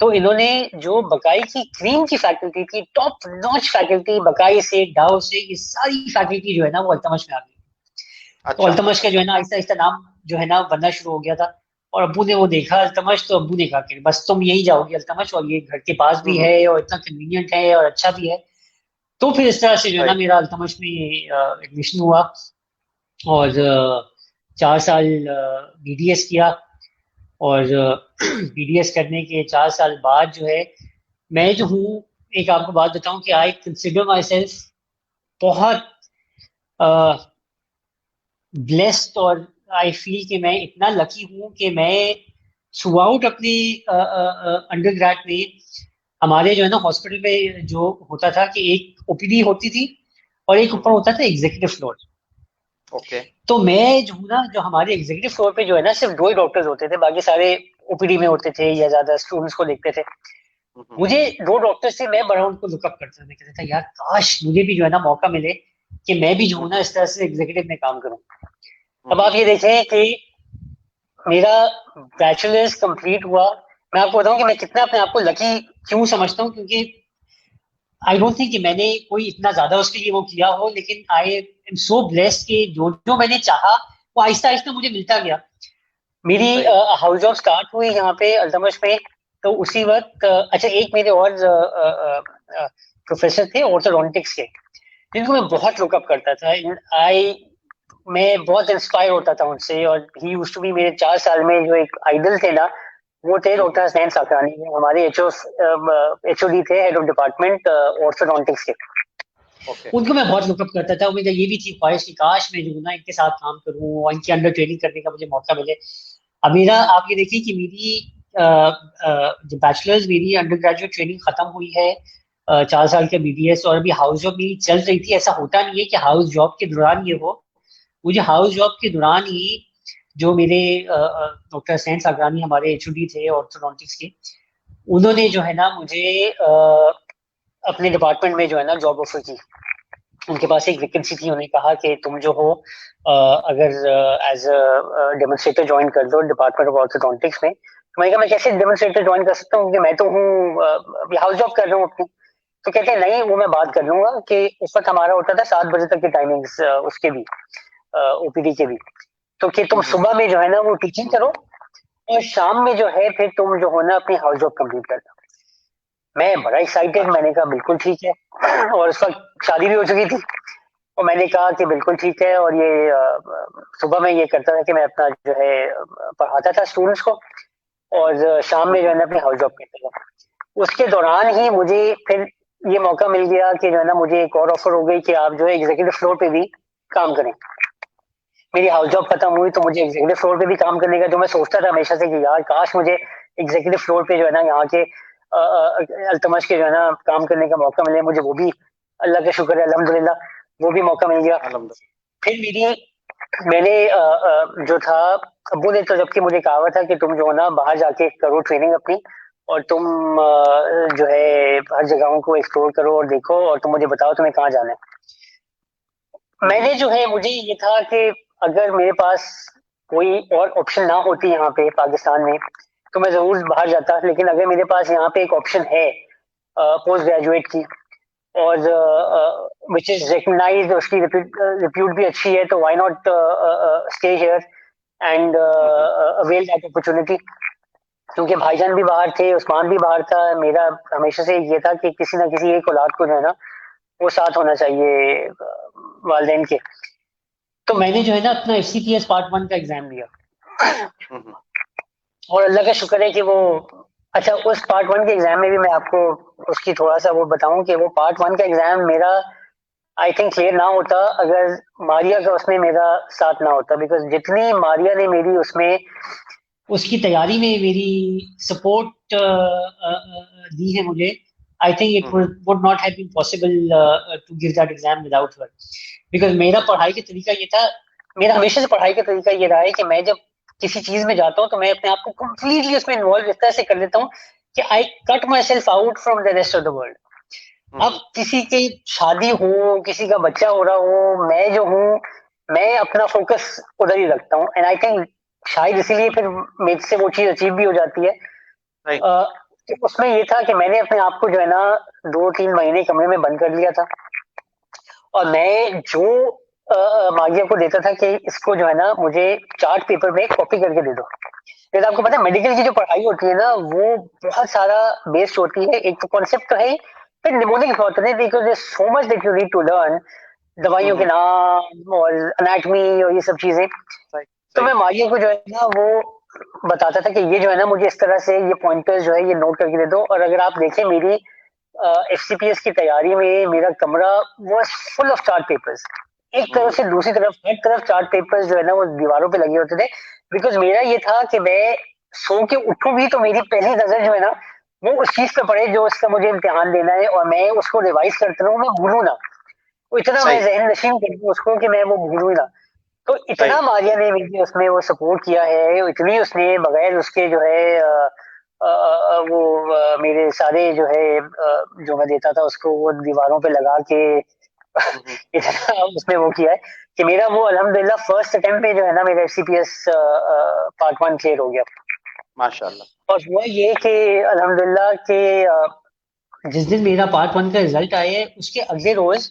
तो इन्होंने जो बकाई की क्रीम की फैकल्टी थी, टॉप नॉच फैकल्टी, बकाई से डाउ से, ये सारी फैकल्टी जो है ना, वो अल्तमश में आ गई। तो अच्छा। अल्तमश का जो है अच्छा। ना, आहिस्ता आहिस्ता नाम जो है ना बनना शुरू हो गया था। और अब्बू ने वो देखा अल्तमश, तो अब्बू ने कहा कि बस तुम यही जाओगे अल्तमश, और ये घर के पास भी हम्म, है और इतना कन्वीनियंट है और अच्छा भी है। तो फिर इस तरह से जो है ना, सही। मेरा अल्तमश में एडमिशन हुआ। और हम्म, 4 साल बीडीएस किया। और बीडीएस करने के 4 साल बाद जो है, मैं जो हूँ, एक आपको बात बताऊं कि आई कंसिडर माई सेल्फ बहुत ब्लेस्ड। और आई फील कि मैं इतना लकी हूँ कि मैं थ्रू आउट अपनी अंडर ग्रेड में, हमारे जो है ना हॉस्पिटल में जो होता था कि एक ओपीडी होती थी, और एक ऊपर हम्म, होता था एग्जीक्यूटिव फ्लोर। ओके। तो मैं जो हूँ ना, जो हमारे एग्जीक्यूटिव फ्लोर पे जो है ना, सिर्फ 2 ही डॉक्टर्स होते थे, बाकी सारे ओपीडी में होते थे या ज्यादा स्टूडेंट्स को देखते थे। हम्म, मुझे 2 डॉक्टर्स से मैं बड़ा उनको लुकअप करता था। मैं कहता था, यार काश मुझे भी जो है ना मौका मिले कि मैं भी जो हूँ ना, हम्म, इस तरह से एग्जीक्यूटिव में काम करूँ। अब हम्म, आप ये देखें कि मेरा बैचलर्स कंप्लीट हुआ। मैं आपको बताऊं कि मैं कितना अपने आप को लकी क्यों समझता हूँ, क्योंकि आई डोंट थिंक कि मैंने कोई इतना ज्यादा उसके लिए वो किया हो, लेकिन आई एम सो ब्लेस्ड कि जो जो मैंने चाहा, वो आहिस्ता आहिस्ता मुझे मिलता गया। मेरी सही। हाउस जॉब स्टार्ट हुई यहाँ पे अल्तमश में। तो उसी वक्त अच्छा, एक मेरे और प्रोफेसर थे ऑर्थोडोंटिक्स के, जिनको मैं अच्छा। बहुत लुकअप करता था। आई मैं बहुत इंस्पायर होता था उनसे। और ही यूज्ड टू बी, मेरे 4 साल में जो एक आइडल थे ना, वो थे हम्म, डॉक्टर हसनैन साकरानी। वो हमारे एचओडी थे, हेड ऑफ डिपार्टमेंट ऑर्थोडोंटिक्स के। ओके। उनको मैं बहुत लुकअप करता था। मुझे ये भी थी ख्वाहिश कि काश मैं जो हूं ना, इनके साथ काम करूं और इनके अंडर ट्रेनिंग करने का मुझे मौका मिले। अब मेरा, आप ये देखिए कि मेरी जो बैचलर्स, मेरी अंडर ग्रेजुएट ट्रेनिंग खत्म हुई है, 4 साल का बीबीएस, और अभी हाउस जॉब मेरी चल रही थी। ऐसा होता नहीं है कि हाउस जॉब के दौरान ये हो। मुझे हाउस जॉब के दौरान ही जो मेरे डॉक्टर सैन सागरानी हमारे एचओडी थे ऑर्थोडोंटिक्स के, उन्होंने हम्म, जो है ना मुझे अपने डिपार्टमेंट में जो है ना जॉब ऑफर की। उनके हम्म, पास एक वैकेंसी थी। उन्होंने कहा कि तुम जो हो, अगर एज अ डेमोन्स्ट्रेटर ज्वाइन कर दो डिपार्टमेंट ऑफ ऑर्थोडोंटिक्स में। तो मैंने कहा, मैं कैसे डेमोन्स्ट्रेटर ज्वाइन कर सकता हूँ, क्योंकि मैं तो हूँ, हाउस जॉब कर रहा हूँ अपनी। तो कहते हैं नहीं, वो मैं बात कर लूंगा, कि उस वक्त हमारा होता था 7 बजे तक की टाइमिंग्स, उसके भी ओपीडी के भी। तो कि तुम हम्म, सुबह में जो है ना वो टीचिंग करो, और शाम में जो है फिर तुम जो हो ना अपनी हाउस जॉब कंप्लीट करना। मैं बड़ा एक्साइटेड, अच्छा। मैंने कहा बिल्कुल ठीक है। और उस वक्त शादी भी हो चुकी थी, और मैंने कहा कि बिल्कुल ठीक है। और ये सुबह में ये करता था कि मैं अपना जो है पढ़ाता था स्टूडेंट्स को, और शाम में जो है हम्म, ना अपनी हाउस जॉब करता था। उसके दौरान ही मुझे फिर ये मौका मिल गया कि जो है ना मुझे एक और ऑफर हो गई कि आप जो है एग्जीक्यूटिव फ्लोर पे भी काम करें। मेरी हाउस जॉब खत्म हुई तो मुझे एग्जीक्यूटिव फ्लोर पे भी काम करने का, जो मैं सोचता था हमेशा से कि यार काश मुझे एग्जीक्यूटिव फ्लोर पे जो है ना यहाँ के अल्तमश के जो है ना काम करने का मौका मिले, मुझे वो भी अल्लाह का शुक्र है अल्हम्दुलिल्लाह वो भी मौका मिल गया। अल्हम्दुलिल्लाह। फिर मैंने जो था, अब्बू ने तो जबकि मुझे कहा हुआ था कि तुम जो है ना बाहर जाके करो ट्रेनिंग अपनी, और तुम जो है हर जगहों को एक्सप्लोर करो और देखो, और तुम मुझे बताओ तुम्हें कहाँ जाना है। मैंने जो है, मुझे ये था कि अगर मेरे पास कोई और ऑप्शन ना होती यहाँ पे पाकिस्तान में, तो मैं जरूर बाहर जाता। लेकिन अगर मेरे पास यहाँ पे एक ऑप्शन है पोस्ट ग्रेजुएट की, और विच इज रिकग्नाइज्ड, उसकी रिप्यूट भी अच्छी है, तो why not stay here and hmm, avail that opportunity. क्योंकि भाईजान भी बाहर थे, उस्मान भी बाहर था, मेरा हमेशा से ये था कि किसी ना किसी एक औलाद को जो है ना वो साथ होना चाहिए वालदेन के। तो मैंने जो है ना अपना एफसीपीएस पार्ट 1 का एग्जाम दिया, हम्म, और अल्लाह का शुक्र है कि वो, अच्छा उस पार्ट 1 के एग्जाम में भी मैं आपको उसकी थोड़ा सा वो बताऊं कि वो पार्ट 1 का एग्जाम मेरा आई थिंक क्लियर ना होता अगर मारिया का उसमें मेरा साथ ना होता। बिकॉज जितनी मारिया ने मेरी उसमें उसकी तैयारी में मेरी सपोर्ट दी है मुझे, I think it hmm, would not have been possible to give that exam without her. Because मेरा पढ़ाई का तरीका ये था, मेरा हमेशा से पढ़ाई का तरीका ये रहा है कि मैं जब किसी चीज में जाता हूँ तो मैं अपने आप को कंप्लीटली उसमें इन्वॉल्व इस तरह से कर देता हूँ कि I cut my self out from the rest of the world. अब हम्म, किसी की शादी हो, किसी का बच्चा हो रहा हो, मैं जो हूँ, मैं अपना फोकस उधर ही रखता हूँ। एंड आई थिंक शायद इसीलिए फिर मेरे से वो चीज अचीव भी हो जाती है। राइट। तो उसमें ये था कि मैंने अपने आप को जो है ना 2-3 महीने कमरे में बंद कर लिया था, और मैं जो मागिया को देता था कि इसको जो है ना मुझे चार्ट पेपर में कॉपी करके दे दो। फिर आपको पता है मेडिकल की जो पढ़ाई होती है ना वो बहुत सारा बेस्ड होती है, एक तो कॉन्सेप्ट तो है ही, फिर निमोनिक बहुत है, because so much that you need to learn, दवाइयों के हम्म, नाम और अनाटमी और ये सब चीजें। सही तो मैं सही। मारिया को जो है ना वो बताता था कि ये जो है ना मुझे इस तरह से ये पॉइंटर्स जो है ये नोट करके दे दो। और अगर आप देखें मेरी एफसीपीएस की तैयारी में मेरा कमरा was full of chart papers, एक तरफ हम्म, से दूसरी तरफ हर तरफ चार्ट पेपर्स जो है ना वो दीवारों पे लगे होते थे। बिकॉज मेरा ये था कि मैं सो के उठूं भी तो मेरी पहली नजर जो है ना वो उस चीज पे पड़े जो उसका मुझे इम्तिहान देना है, और मैं उसको रिवाइज करता रहूं, मैं भूलूं ना। वो इतना मैं सही जहन नशीन कर दूं उसको कि मैं वो भूलूं ही ना। तो सही। इतना मारिया ने मेरी उसमें वो सपोर्ट किया है, इतनी उसने बगैर उसके जो है वो मेरे सारे जो है जो मैं देता था उसको वो दीवारों पे लगा के हम्म, इतना उसने वो किया है कि मेरा वो अल्हम्दुलिल्लाह फर्स्ट अटेम्प्ट में जो है ना मेरा एफसीपीएस पार्ट 1 क्लियर हो गया। माशाल्लाह। और हुआ ये कि अल्हम्दुलिल्लाह के जिस दिन मेरा पार्ट 1 का रिजल्ट आया है उसके अगले रोज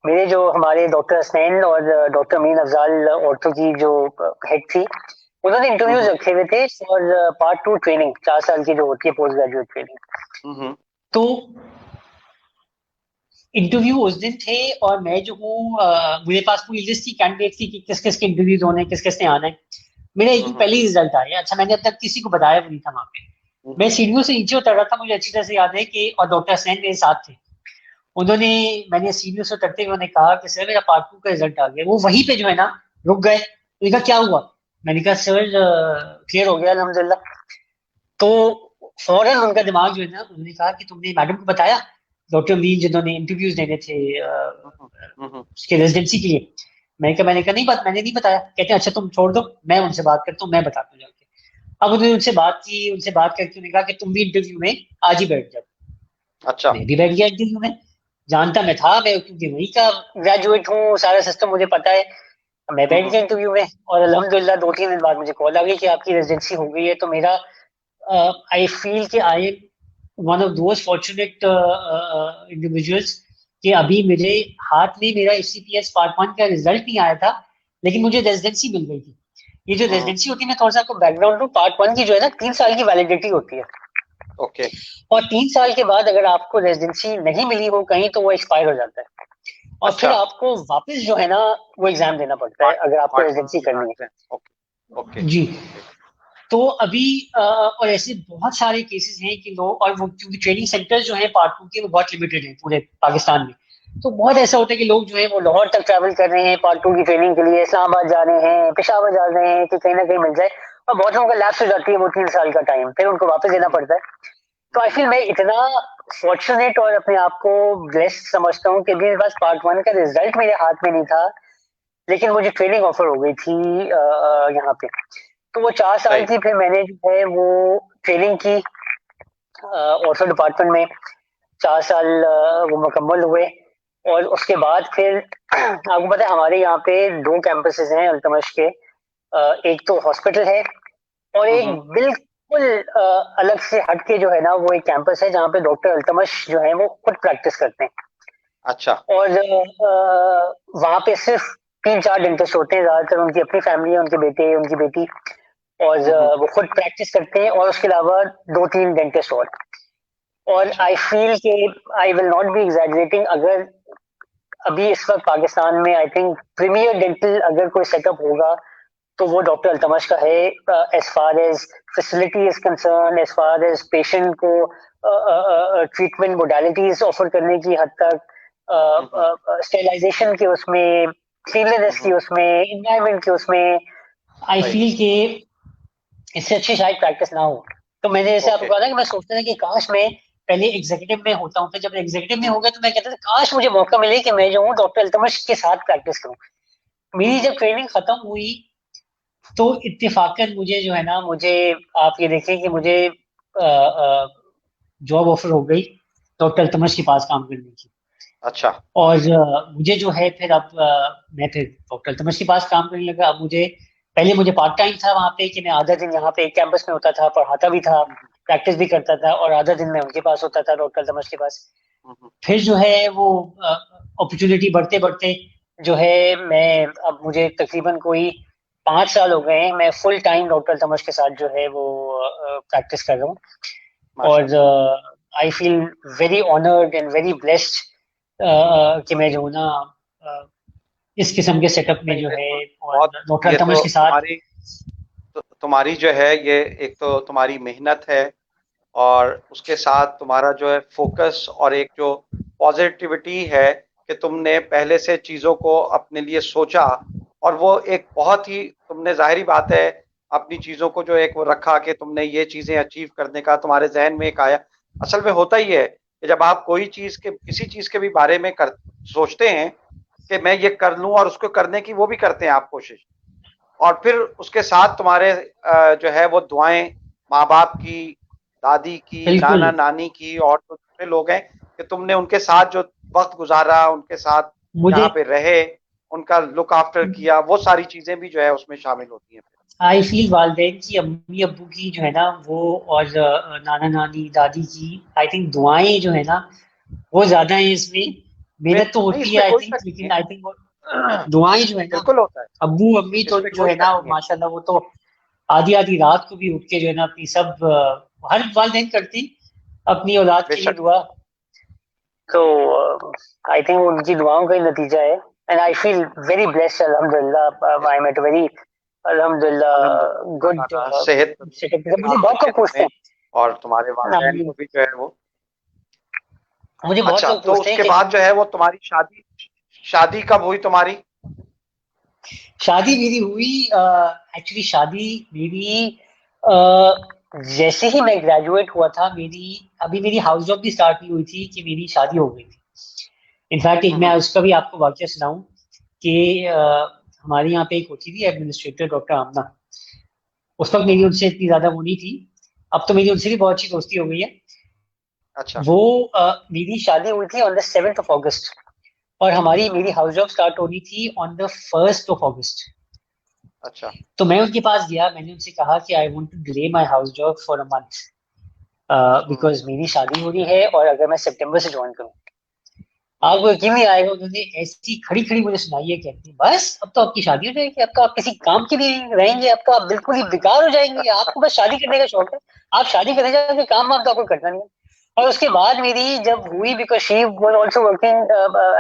मेरे जो हमारे डॉक्टर हसनैन और डॉक्टर अमीन अफजाल ऑर्थो की जो हेड थी, उन्होंने इंटरव्यूज हम्म, रखे हुए थे और पार्ट 2 ट्रेनिंग 4 साल की जो होती है पोस्ट ग्रेजुएट ट्रेनिंग। हम्म, तो इंटरव्यू उस दिन थे, और मैं जो हूँ मेरे पास पूरी लिस्ट थी कैंडिडेट थी कि किस किस के इंटरव्यूज होने, किस किस ने आना है। मेरा एक दिन हम्म, पहले ही रिजल्ट आया। अच्छा मैंने अब तक किसी को बताया भी नहीं था वहां पे। मैं हम्म, सीढ़ियों से नीचे उतर रहा था, मुझे अच्छी तरह से याद है कि, और डॉक्टर हसनैन मेरे साथ थे। उन्होंने, मैंने सीढ़ियों से उतरते हुए उन्होंने कहा कि सर मेरा पार्ट 2 का रिजल्ट आ गया। वो वहीं पे जो है ना रुक गए। उन्होंने कहा क्या हुआ? मैंने कहा सर क्लियर हो गया अल्हम्दुलिल्लाह। तो फौरन उनका दिमाग जो है ना, उन्होंने कहा कि तुमने मैडम को बताया, डॉक्टर मीन जिन्होंने इंटरव्यूज देने थे हम्म, हम्म, उसके रेजिडेंसी के लिए। मैंने कहा नहीं बात मैंने नहीं बताया। कहते हैं अच्छा तुम छोड़ दो, मैं उनसे बात करता हूँ, मैं बताता हूँ जाके। अब उन्होंने उनसे बात की, उनसे बात करके उन्होंने कहा कि तुम भी इंटरव्यू में आज ही बैठ जाओ। अच्छा। मैं भी बैठ गया इंटरव्यू में। जानता मैं था, मैं क्योंकि वहीं का ग्रेजुएट हूँ, सारा सिस्टम मुझे पता है। मैं बैठ हम्म, गया इंटरव्यू में, और अल्हम्दुलिल्लाह 2-3 दिन बाद मुझे कॉल आ गई कि आपकी रेजिडेंसी हो गई है। तो मेरा आई फील कि I one of those fortunate individuals कि अभी मेरे हाथ में मेरा एचसीपीएस पार्ट 1 का रिजल्ट नहीं आया था, लेकिन मुझे रेजिडेंसी मिल गई थी। ये जो हम्म। रेजिडेंसी होती है, मैं थोड़ा सा आपको बैकग्राउंड दूं, पार्ट 1 की जो है ना 3 साल की वैलिडिटी होती है। ओके। और 3 साल के बाद अगर आपको रेजिडेंसी नहीं मिली हो कहीं तो वो एक्सपायर हो जाता है, और फिर अच्छा। आपको वापस जो है ना वो एग्जाम देना पड़ता है पार्ट अगर आपको पार्ट रेजिडेंसी करनी है। ओके ओके जी। ओके। तो अभी और ऐसे बहुत सारे केसेस हैं कि लोग, और वो क्योंकि ट्रेनिंग सेंटर्स जो है पार्ट 2 के वो बहुत लिमिटेड है पूरे पाकिस्तान में, तो बहुत ऐसा होता है कि लोग जो है वो लाहौर तक ट्रैवल कर रहे हैं पार्ट 2 की ट्रेनिंग के लिए, इस्लामाबाद जा रहे हैं, पेशावर जा रहे हैं कि कहीं ना कहीं मिल जाए, और बहुत लोगों का लैप्स हो जाती है वो 3 साल का टाइम, फिर उनको वापस देना हम्म, पड़ता है। तो आई फील मैं इतना फॉर्चुनेट और अपने आप को ब्लेस्ड समझता हूँ कि मेरे पास पार्ट 1 का रिजल्ट मेरे हाथ में नहीं था, लेकिन मुझे ट्रेनिंग ऑफर हो गई थी यहाँ पे। तो वो 4 साल सही। की फिर मैंने जो है वो ट्रेनिंग की ऑर्थो डिपार्टमेंट में। 4 साल वो मुकम्मल हुए, और उसके बाद फिर आपको पता है हमारे यहाँ पे 2 कैंपसेस हैं अल्तमश के। एक तो हॉस्पिटल है, और एक हम्म। बिल्कुल अलग से हटके जो है ना वो एक कैंपस है जहाँ पे डॉक्टर अल्तमश जो है वो खुद प्रैक्टिस करते हैं। अच्छा। और वहाँ पे सिर्फ 3-4 डेंटिस्ट होते हैं, ज्यादातर उनकी अपनी फैमिली है, उनके बेटे उनकी बेटी, और हम्म। वो खुद प्रैक्टिस करते हैं, और उसके अलावा 2-3 डेंटिस्ट और अच्छा। आई फील के I will not be exaggerating, अगर अभी इस वक्त पाकिस्तान में आई थिंक प्रीमियर डेंटल अगर कोई सेटअप होगा तो वो डॉक्टर अल्तमश का है, as far as facility is concern, as far as patient को ट्रीटमेंट मोडालिटीज ऑफर करने की हद हम्म। तक, स्टेलाइजेशन के उसमें, क्लीनलीनेस की हम्म। उसमें, इन्वायरमेंट के उसमें, आई सही। फील के इससे अच्छी शायद प्रैक्टिस ना हो। तो मैंने जैसे आपको ओके। कहा था कि मैं सोचता था कि काश मैं पहले एग्जीक्यूटिव में होता हूँ, फिर जब एग्जीक्यूटिव में हम्म। हो गया तो मैं कहता था काश मुझे मौका मिले कि मैं जो हूँ डॉक्टर अल्तमश के साथ प्रैक्टिस करूँ। मेरी हम्म। जब ट्रेनिंग खत्म हुई तो इत्तेफाकन मुझे जो है ना, मुझे आप ये देखें कि मुझे जॉब ऑफर हो गई डॉक्टर अल्तमश के पास काम करने की। अच्छा। और मुझे जो है फिर अब मैं फिर डॉक्टर अल्तमश के पास काम करने लगा। अब मुझे पहले मुझे पार्ट टाइम था वहाँ पे कि मैं आधा दिन यहाँ पे एक कैंपस में होता था, पढ़ाता भी था, हम्म। प्रैक्टिस भी करता था, और आधा दिन मैं उनके पास होता था डॉक्टर अल्तमश के पास। हम्म। फिर जो है वो अपॉर्चुनिटी बढ़ते बढ़ते जो है मैं, अब मुझे तकरीबन कोई 5 साल हो गए हैं मैं फुल टाइम डॉक्टर अल्तमश के साथ जो है वो प्रैक्टिस कर रहा हूँ। और माशाल्लाह। I feel very honoured and very blessed कि मैं जो हूँ ना अ, इस किस्म के सेटअप में नहीं जो है, बिल्कुल। और बहुत। डॉक्टर ये अल्तमश तो के साथ। तुम्हारी जो है ये एक तो तुम्हारी मेहनत है, और उसके साथ तुम्हारा जो है फोकस और एक जो पॉजिटिविटी है कि तुमने पहले से चीज़ों को अपने लिए सोचा, और वो एक बहुत ही तुमने जाहिर बात है अपनी चीज़ों को जो एक वो रखा कि तुमने ये चीज़ें अचीव करने का तुम्हारे जहन में एक आया। असल में होता ही है कि जब आप कोई चीज़ के किसी चीज़ के भी बारे में कर सोचते हैं कि मैं ये कर लूं, और उसको करने की वो भी करते हैं आप कोशिश, और फिर उसके साथ तुम्हारे जो है वो दुआएं माँ बाप की, दादी की, बिल्कुल। नाना नानी की, और जो दूसरे लोग हैं कि तुमने उनके साथ जो वक्त गुजारा, उनके साथ मुझे यहाँ पे रहे, उनका लुक आफ्टर किया, वो सारी चीजें भी जो है उसमें शामिल होती हैं फिर। आई फील वालदेन की, अम्मी अब्बू की जो है ना वो, और नाना नानी दादी की आई थिंक दुआएं जो है ना वो ज्यादा है इसमें। इसमें मेहनत तो नहीं, होती है इसमें आई कोई थिंक, शक नहीं लेकिन आई थिंक है। दुआएं जो है ना, बिल्कुल होता है। अब्बू अम्मी तो इसमें जो कोई है शक ना नहीं है। माशाल्लाह वो तो आधी आधी रात को भी उठ के जो है ना अपनी सब हर वालदेन करती अपनी औलाद के लिए बेशक। दुआ। तो आई थिंक उनकी दुआओं का ही नतीजा है, and I feel very blessed अल्हम्दुलिल्लाह, आई एम एट वेरी अल्हम्दुलिल्लाह, अल्हम्दुलिल्लाह अल्लाह गुड ताला सेहत सेटअप। तंदुरुस्ती मुझे बहुत बख्शे लोग पूछते तुम्हें, हैं। और तुम्हारे वालिदैन को भी जो है वो। मुझे बहुत अच्छा, लोग तो पूछते हैं उसके कि बाद जो है वो तुम्हारी शादी, शादी कब हुई तुम्हारी? शादी मेरी हुई, एक्चुअली शादी मेरी जैसे ही मैं ग्रेजुएट हुआ था, मेरी अभी मेरी हाउस जॉब भी स्टार्ट नहीं हुई थी कि मेरी शादी हो गई थी। इनफैक्ट एक मैं हम्म। उसका भी आपको वाक्य सुनाऊं कि हमारे यहाँ पे एक होती थी एडमिनिस्ट्रेटर डॉक्टर आमना। उस वक्त मेरी हम्म। उनसे इतनी ज्यादा वो नहीं थी, अब तो मेरी उनसे भी बहुत अच्छी दोस्ती हो गई है। अच्छा। वो मेरी शादी हुई थी ऑन द 7th ऑफ अगस्त, और हमारी मेरी हम्म। हाउस जॉब स्टार्ट होनी थी ऑन द 1st ऑफ अगस्त। अच्छा। तो मैं उनके पास गया, मैंने उनसे कहा कि I want to delay my house job for a month. Because मेरी शादी हो रही है और अगर मैं सितंबर से ज्वाइन करूँ, आपको यकीन नहीं आएगा, उन्होंने ऐसी खड़ी खड़ी मुझे सुनाई है, कहती है बस अब तो आपकी शादी हो जाएगी, अब तो आप किसी काम के लिए नहीं रहेंगे, अब तो आप बिल्कुल ही बेकार हो जाएंगे, आपको बस शादी करने का शौक है, आप शादी करने जाके काम वाम तो आपको करना नहीं है। और उसके बाद मेरी जब हुई, because she was also working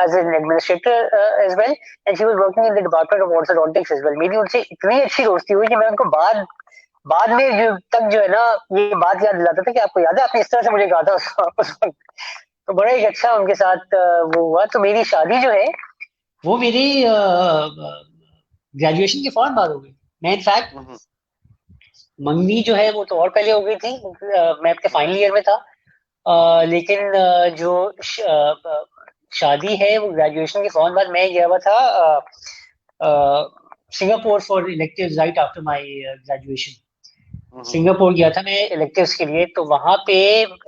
as an administrator as well, and she was working in the department of orthodontics as well, मेरी उनसे इतनी अच्छी दोस्ती हुई कि मैं उनको बाद बाद में जो है ना, ये बात याद दिलाता था कि आपको याद है आपने इस तरह से मुझे कहा था उस वक्त। तो बड़ा ही अच्छा उनके साथ वो हुआ। तो मेरी शादी जो है वो मेरी ग्रेजुएशन के फौरन बाद हो गई। मैं इनफैक्ट मंगनी जो है वो तो और पहले हो गई थी, मैं अपने फाइनल ईयर में था। लेकिन जो शादी है वो ग्रेजुएशन के फौरन बाद। मैं गया हुआ था Singapore for electives right after my graduation. Singapore गया था मैं इलेक्टिव्स के लिए। तो वहां पे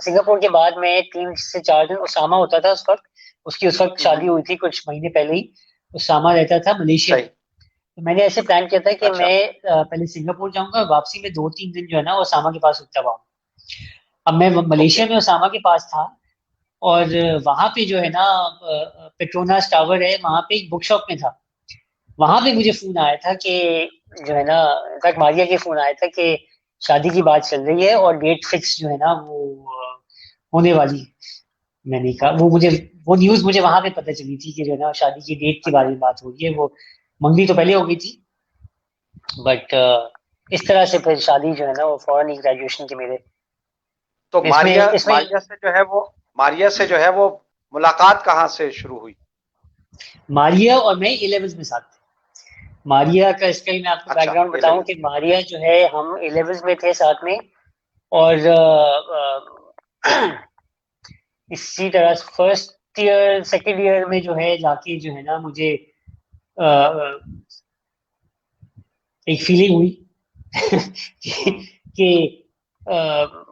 सिंगापुर के बाद मैं 3 से 4 दिन, उसामा होता था उस वक्त, उसकी उस वक्त शादी हुई थी कुछ महीने पहले ही। उसामा रहता था मलेशिया में। तो मैंने ऐसे प्लान किया था कि अच्छा। मैं पहले सिंगापुर जाऊंगा, वापसी में 2-3 दिन जो है ना उसामा के पास रुकता हुआ। अब मैं ओके। मलेशिया में उसामा के पास था, और वहां पे जो है ना पेट्रोनास टावर है, वहां पे एक बुक शॉप में था। वहां पे मुझे फोन आया था कि जो है ना, इनफैक्ट मारिया के फोन आया था कि शादी की बात चल रही है और डेट फिक्स जो है ना वो होने वाली है। मैंने कहा वो न्यूज मुझे वहां पे पता चली थी कि जो है ना शादी की डेट के बारे में बात हो रही है। वो मंगनी तो पहले हो गई थी, बट इस तरह से फिर शादी जो है ना वो फौरन ही ग्रेजुएशन के मेरे। तो इसमें मारिया इसमें मारिया से जो है वो मुलाकात कहाँ से शुरू हुई? मारिया और मैं 11th में साथ थे। मारिया का इसका ही मैं आपको अच्छा, बैकग्राउंड बताऊं 11। कि मारिया जो है हम 11th में थे साथ में। और इसी तरह फर्स्ट ईयर सेकेंड ईयर में जो है जाके जो है ना मुझे अ, एक फीलिंग हुई कि, हम्म।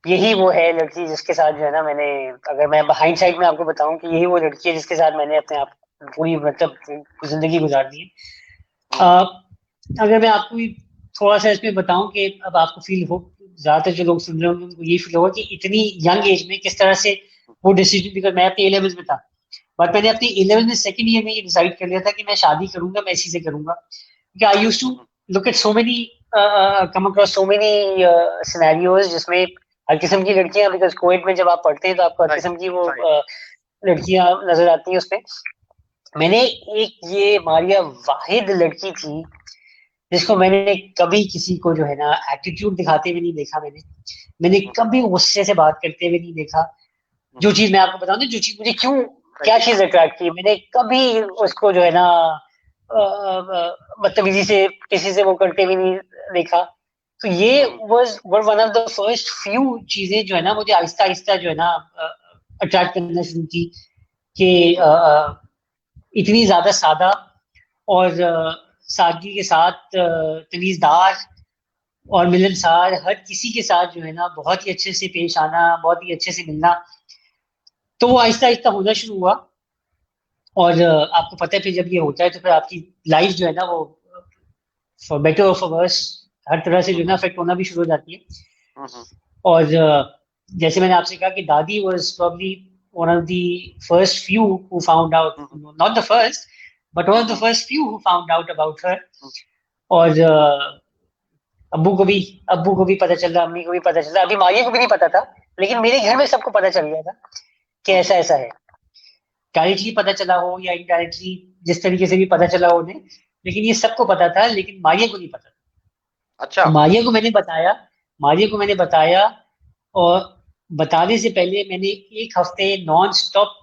कि यही वो है लड़की जिसके साथ जो है ना मैंने, अगर मैं हाइंड साइड में आपको बताऊं कि यही वो लड़की है जिसके साथ मैंने अपने आप पूरी मतलब जिंदगी गुजार दी है। हम्म। अगर मैं आपको थोड़ा सा इसमें बताऊं कि अब आपको फील हो, ज्यादातर जो लोग सुन रहे होंगे उनको ये फील होगा कि इतनी यंग एज में किस तरह से वो डिसीजन, बिकॉज मैं अपने 11th में था, बट मैंने अपनी 11th में सेकेंड ईयर में ये डिसाइड कर लिया था कि मैं शादी करूंगा, मैं इसी से करूंगा। क्योंकि I use to look at so many, come across so many scenarios जिसमें हर किस्म की लड़कियां, बिकॉज कोविड में जब आप पढ़ते हैं तो आपको हर राइट। किस्म की वो राइट। लड़कियां नजर आती हैं उसमें। मैंने एक ये मारिया वाहिद लड़की थी जिसको मैंने कभी किसी को जो है ना एटीट्यूड दिखाते हुए नहीं देखा। मैंने मैंने कभी गुस्से से बात करते हुए नहीं देखा। जो चीज मैं आपको बताऊं ना, जो चीज मुझे क्यों, क्या सही। चीज अट्रैक्ट की, मैंने कभी सही। उसको जो है ना बदतमीजी से किसी से वो करते हुए नहीं देखा। तो ये was one of the first few चीजें जो है ना मुझे आहिस्ता आहिस्ता जो है ना अट्रैक्ट करना शुरू की कि इतनी ज्यादा सादा और सादगी के साथ तमीजदार और मिलनसार, हर किसी के साथ जो है ना बहुत ही अच्छे से पेश आना, बहुत ही अच्छे से मिलना। तो वो आहिस्ता आहिस्ता होना शुरू हुआ। और आपको पता है फिर जब ये होता है तो फिर आपकी लाइफ जो है ना वो फॉर बेटर और फॉर वर्स हर तरह से जो है ना अफेक्ट होना भी शुरू हो जाती है। और जैसे मैंने आपसे कहा कि दादी was probably one of the first few who found out, not the first but one of the first few who found out about her. और अब्बू को भी अब्बू को भी पता चल रहा, अम्मी को भी पता चल रहा, अभी मारिया को भी नहीं पता था, लेकिन मेरे घर में सबको पता चल गया था कि ऐसा ऐसा है। डायरेक्टली पता चला हो या इनडायरेक्टली, जिस तरीके से भी पता चला हो उन्हें, लेकिन ये सबको पता था, लेकिन मारिया को नहीं पता था। अच्छा। तो मारिया को मैंने बताया, और बताने से पहले मैंने 1 हफ्ते नॉन स्टॉप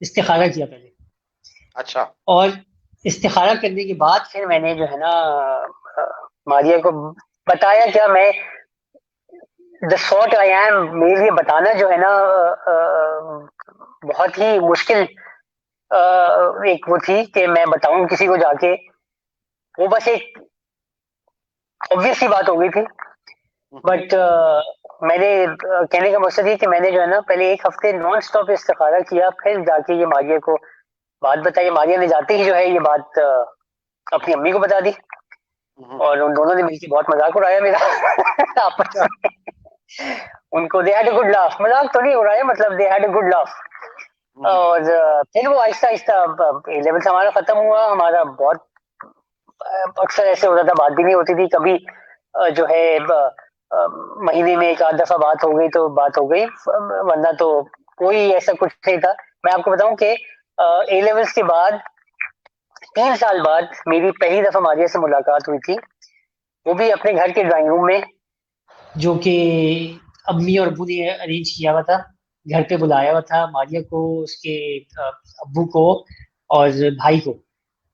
इस्तिखारा किया पहले। अच्छा। और इस्तिखारा करने के बाद फिर मैंने जो है ना मारिया को बताया। क्या मैं द सॉर्ट आई एम, मेरे लिए बताना जो है ना बहुत ही मुश्किल एक वो थी कि मैं बताऊं किसी को जाके। वो बस एक ऑब्वियस सी बात हो गई थी। बट मैंने कहने का मकसद ये कि मैंने जो है ना पहले 1 हफ्ते नॉन स्टॉप इस्तिखारा किया, फिर जाके ये मारिया को बात बताई। मारिया ने जाते ही जो है ये बात अपनी अम्मी को बता दी, और उन दोनों ने मिलकर बहुत मजाक उड़ाया मेरा आपस अच्छा। में। उनको they had a good laugh, मजाक तो नहीं हो रहा है, मतलब they had a good laugh. Hmm, और फिर वो आहिस्ता आहिस्ता ए लेवल हमारा खत्म हुआ, हमारा बहुत अक्सर ऐसे होता था, बात भी नहीं होती थी कभी, जो है महीने में एक आध दफा बात हो गई तो बात हो गई, वरना तो कोई ऐसा कुछ नहीं था। मैं आपको बताऊं कि ए लेवल्स के बाद 3 साल बाद मेरी पहली दफा मारिया से मुलाकात हुई थी, वो भी अपने घर के ड्राइंग रूम में, जो कि अम्मी और अब्बू ने अरेंज किया हुआ था। घर पे बुलाया हुआ था मारिया को, उसके अ, अब्बू को और भाई को।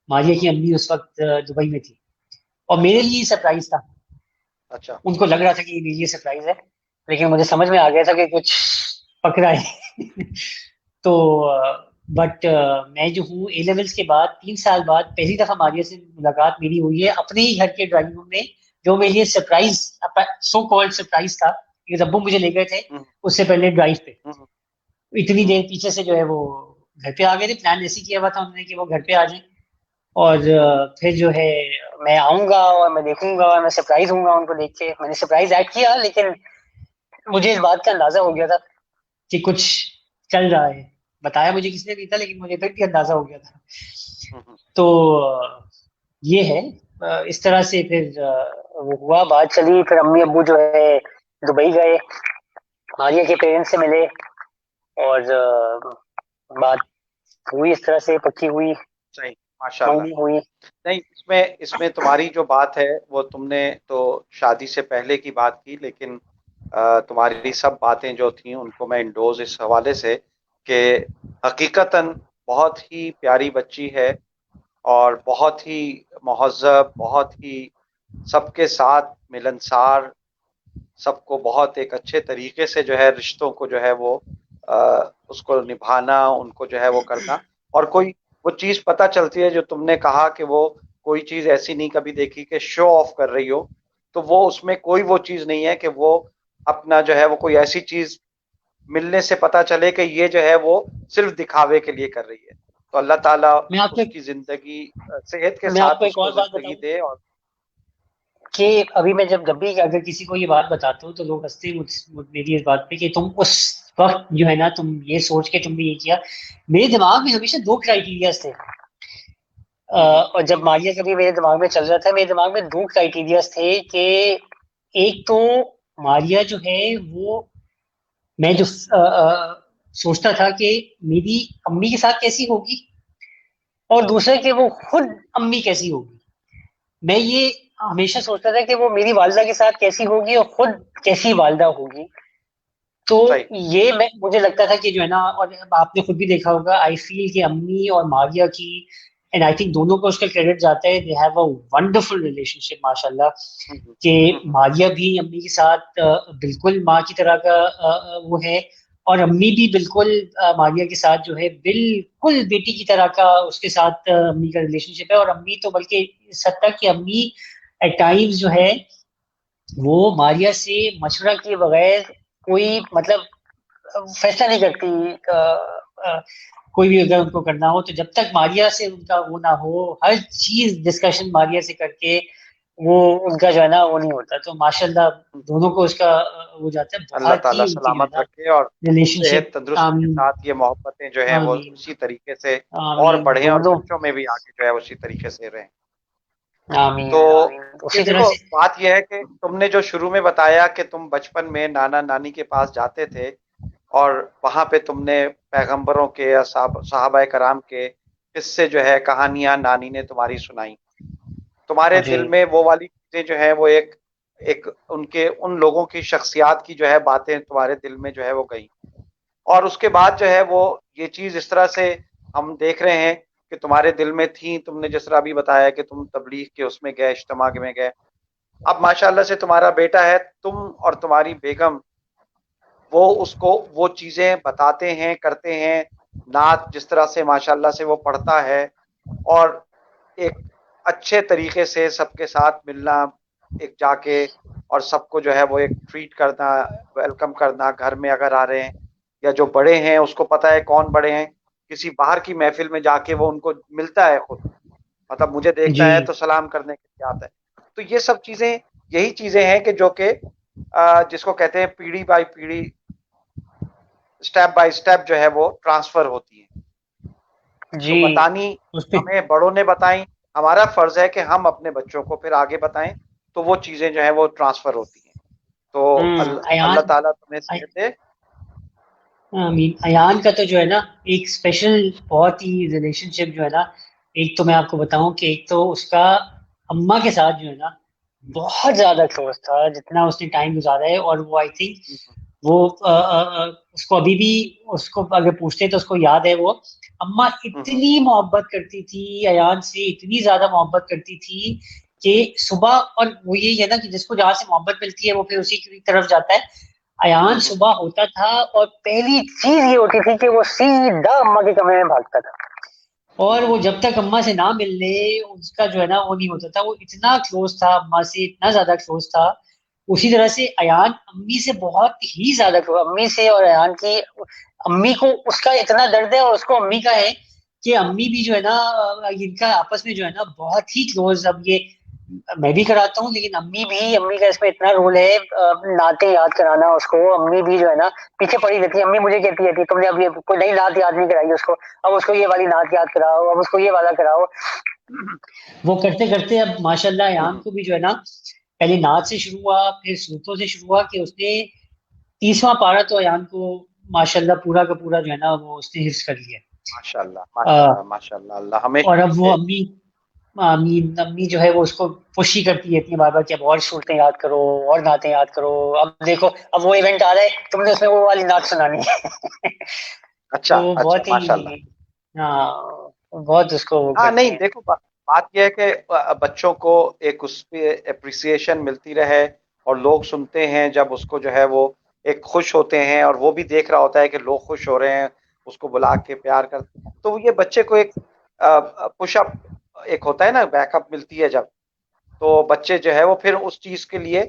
मारिया की अम्मी उस वक्त दुबई में थी, और मेरे लिए सरप्राइज था। अच्छा। उनको लग रहा था कि ये मेरे लिए सरप्राइज है, लेकिन मुझे समझ में आ गया था कि कुछ पकड़ा है। तो बट मैं जो हूँ ए लेवल्स के बाद 3 साल बाद पहली दफा मारिया से मुलाकात मेरी हुई है अपने ही घर के ड्राइंग रूम में, जो मेरे लिए सरप्राइज, सो कॉल्ड सरप्राइज था, क्योंकि अब्बू मुझे ले गए थे हम्म, उससे पहले ड्राइव पे। हम्म, इतनी देर हम्म, पीछे से जो है वो घर पे आ गए थे, प्लान ऐसे किया हुआ था उन्होंने कि वो घर पे आ जाए, और फिर जो है मैं आऊंगा और मैं देखूंगा और मैं सरप्राइज हूंगा उनको देख के। मैंने सरप्राइज ऐड किया, लेकिन मुझे इस बात का अंदाजा हो गया था कि कुछ चल रहा है। बताया मुझे किसने नहीं था, लेकिन मुझे फिर भी अंदाजा हो गया था। हम्म, तो ये है, इस तरह से फिर वो हुआ, बात चली, फिर अम्मी अब्बू जो है दुबई गए, मारिया के पेरेंट्स से मिले, और बात हुई, इस तरह से पक्की हुई, सही। माशाल्लाह। मंगनी हुई। नहीं, इसमें इसमें तुम्हारी जो बात है वो तुमने तो शादी से पहले की बात की, लेकिन तुम्हारी सब बातें जो थी उनको मैं इंडोज इस हवाले से कि हकीकतन बहुत ही प्यारी बच्ची है, और बहुत ही महज़्ज़ब, बहुत ही सबके साथ मिलनसार, सबको बहुत एक अच्छे तरीके से जो है रिश्तों को जो है वो उसको निभाना, उनको जो है वो करना। और कोई वो चीज़ पता चलती है जो तुमने कहा कि वो कोई चीज़ ऐसी नहीं कभी देखी कि शो ऑफ कर रही हो, तो वो उसमें कोई वो चीज़ नहीं है कि वो अपना जो है वो कोई ऐसी चीज़ मिलने से पता चले कि ये जो है वो सिर्फ दिखावे के लिए कर रही है। तो अल्लाह ताला मैं आपको उसकी ज़िंदगी सेहत के मैं साथ आपको एक उसको और बात ज़िंदगी बताऊं दे। और कि अभी मैं जब भी अगर किसी को ये बात बताता हूँ तो लोग हंसते हैं मेरी इस बात पे कि तुम उस वक्त जो है ना, तुम ये सोच के तुमने ये किया। मेरे दिमाग में हमेशा दो क्राइटेरियाज थे, और जब मारिया कभी मेरे दिमाग में चल रहा था, मेरे दिमाग में दो क्राइटेरियाज थे कि एक तो मारिया जो है वो, मैं जो सोचता था कि मेरी अम्मी के साथ कैसी होगी, और दूसरा कि वो खुद अम्मी कैसी होगी। मैं ये हमेशा सोचता था कि वो मेरी वालदा के साथ कैसी होगी और खुद कैसी वालदा होगी। तो सही। ये मैं मुझे लगता था कि जो है ना, और आपने खुद भी देखा होगा, आई फील कि अम्मी और मारिया की, एंड आई थिंक दोनों को उसका क्रेडिट जाता है, they have a wonderful relationship माशाल्लाह। हम्म, कि हम्म, मारिया भी अम्मी के साथ बिल्कुल माँ की तरह का वो है, और अम्मी भी बिल्कुल मारिया के साथ जो है बिल्कुल बेटी की तरह का उसके साथ अम्मी का रिलेशनशिप है। और अम्मी तो बल्कि इस हद तक कि अम्मी एट टाइम्स जो है वो मारिया से मशवरा किए बगैर कोई मतलब फैसला नहीं करती। कोई भी अगर उनको करना हो तो जब तक मारिया से उनका वो ना हो, हर चीज डिस्कशन मारिया से करके वो उनका जो है ना वो नहीं होता। तो माशाल्लाह हम्म। दोनों को उसका वो जाता है, अल्लाह बहुत ताला ही उनकी जो है सलामत ना रखे, और सेहत रिलेशनशिप। तंदुरुस्ती के आमीन, साथ ये मोहब्बतें जो हैं वो आमीन, उसी तरीके से और आमीन बढ़ें, और दोनों, बच्चों में भी आगे जो है उसी तरीके से रहें। तो आमीन आमीन, ये उसी तरह देखो, से। बात यह है कि तुमने जो शुरू में बताया कि तुम बचपन में नाना नानी के पास जाते थे, और वहां पे तुमने पैगंबरों के या सहाबाए कराम के किस्से जो है कहानियां नानी ने तुम्हारी सुनाई, तुम्हारे जी दिल में वो वाली चीजें जो है वो एक एक उनके उन लोगों की शख्सियात की जो है बातें तुम्हारे दिल में जो है वो गई। और उसके बाद जो है वो ये चीज इस तरह से हम देख रहे हैं कि तुम्हारे दिल में थी, तुमने जिस तरह अभी बताया कि तुम तबलीग के उसमें गए, इज्तिमा में गए। अब माशाल्लाह से तुम्हारा बेटा है, तुम और तुम्हारी बेगम वो उसको वो चीजें बताते हैं, करते हैं। नात जिस तरह से माशाल्लाह से वो पढ़ता है, और एक अच्छे तरीके से सबके साथ मिलना, एक जाके, और सबको जो है वो एक ट्रीट करना, वेलकम करना घर में अगर आ रहे हैं, या जो बड़े हैं उसको पता है कौन बड़े हैं, किसी बाहर की महफिल में जाके वो उनको मिलता है खुद, मतलब मुझे देखता जी है तो सलाम करने के लिए आता है। तो ये सब चीजें, यही चीजें हैं कि जो कि जिसको कहते हैं पीढ़ी बाई पीढ़ी, स्टेप बाय स्टेप जो है वो ट्रांसफर होती है। तो जी। बतानी उस पे हमें बड़ों ने बताई, हमारा फर्ज है कि हम अपने बच्चों को फिर आगे बताएं, तो वो चीजें जो है वो ट्रांसफर होती हैं। तो अल्लाह अयान, ताला तुम्हें सेहत दे। मीन अयान का तो जो है ना एक स्पेशल बहुत ही रिलेशनशिप जो है ना, एक तो मैं आपको बताऊं कि एक तो उसका अम्मा के साथ जो है ना बहुत ज्यादा क्लोज था, जितना उसने टाइम गुजारा है। और वो आई थिंक वो उसको अभी भी, उसको अगर पूछते तो उसको याद है वो अम्मा इतनी मोहब्बत करती थी अयान से, इतनी ज्यादा मोहब्बत करती थी कि सुबह, और वो यही है ना कि जिसको जहां से मोहब्बत मिलती है वो फिर उसी की तरफ जाता है। अयान सुबह होता था और पहली चीज ये होती थी कि वो सीधा अम्मा के कमरे में भागता था, और वो जब तक अम्मा से ना मिलने उसका जो है ना वो नहीं होता था। वो इतना क्लोज था अम्मा से, इतना ज्यादा क्लोज था। उसी तरह से अयान अम्मी से बहुत ही ज्यादा क्लोज, अम्मी से और अयान की, अम्मी को उसका इतना दर्द है और उसको अम्मी का है कि अम्मी भी जो है ना इनका आपस में जो है ना बहुत ही क्लोज। अब ये मैं भी कराता हूँ लेकिन अम्मी भी, अम्मी का इसमें इतना रोल है, नाते याद कराना उसको। अम्मी भी जो है ना पीछे पड़ी रहती है, अम्मी मुझे कहती रहती है तुमने अब ये कोई नई नात याद नहीं कराई उसको, अब उसको ये वाली नात याद कराओ, अब उसको ये वाला कराओ। वो करते करते अब माशाल्लाह याम को भी जो है ना पहले नाच से शुरू हुआ, फिर सूरतों से शुरू हुआ कि उसने 30वां पारा तो अयान को माशाल्लाह पूरा का पूरा जो है ना वो उसने हिफ्ज कर लिया। माशाल्लाह अ, माशाल्लाह माशाल्लाह, अल्लाह हमें और अब वो अम्मी, अम्मी अम्मी जो है वो उसको पुश ही करती रहती है बार बार कि अब और सूरतें याद करो और नातें याद करो। अब देखो अब वो इवेंट आ रहा है, तुमने उसमें वो वाली नात सुनानी है। अच्छा तो अच्छा बहुत माशाल्लाह। ही, हाँ बहुत उसको वो हाँ करते नहीं हैं। देखो, बात यह है कि बच्चों को एक उस पे अप्रिसिएशन मिलती रहे, और लोग सुनते हैं जब उसको जो है वो एक खुश होते हैं, और वो भी देख रहा होता है कि लोग खुश हो रहे हैं, उसको बुला के प्यार कर, तो ये बच्चे को एक पुशअप, एक होता है ना बैकअप मिलती है जब, तो बच्चे जो है वो फिर उस चीज के लिए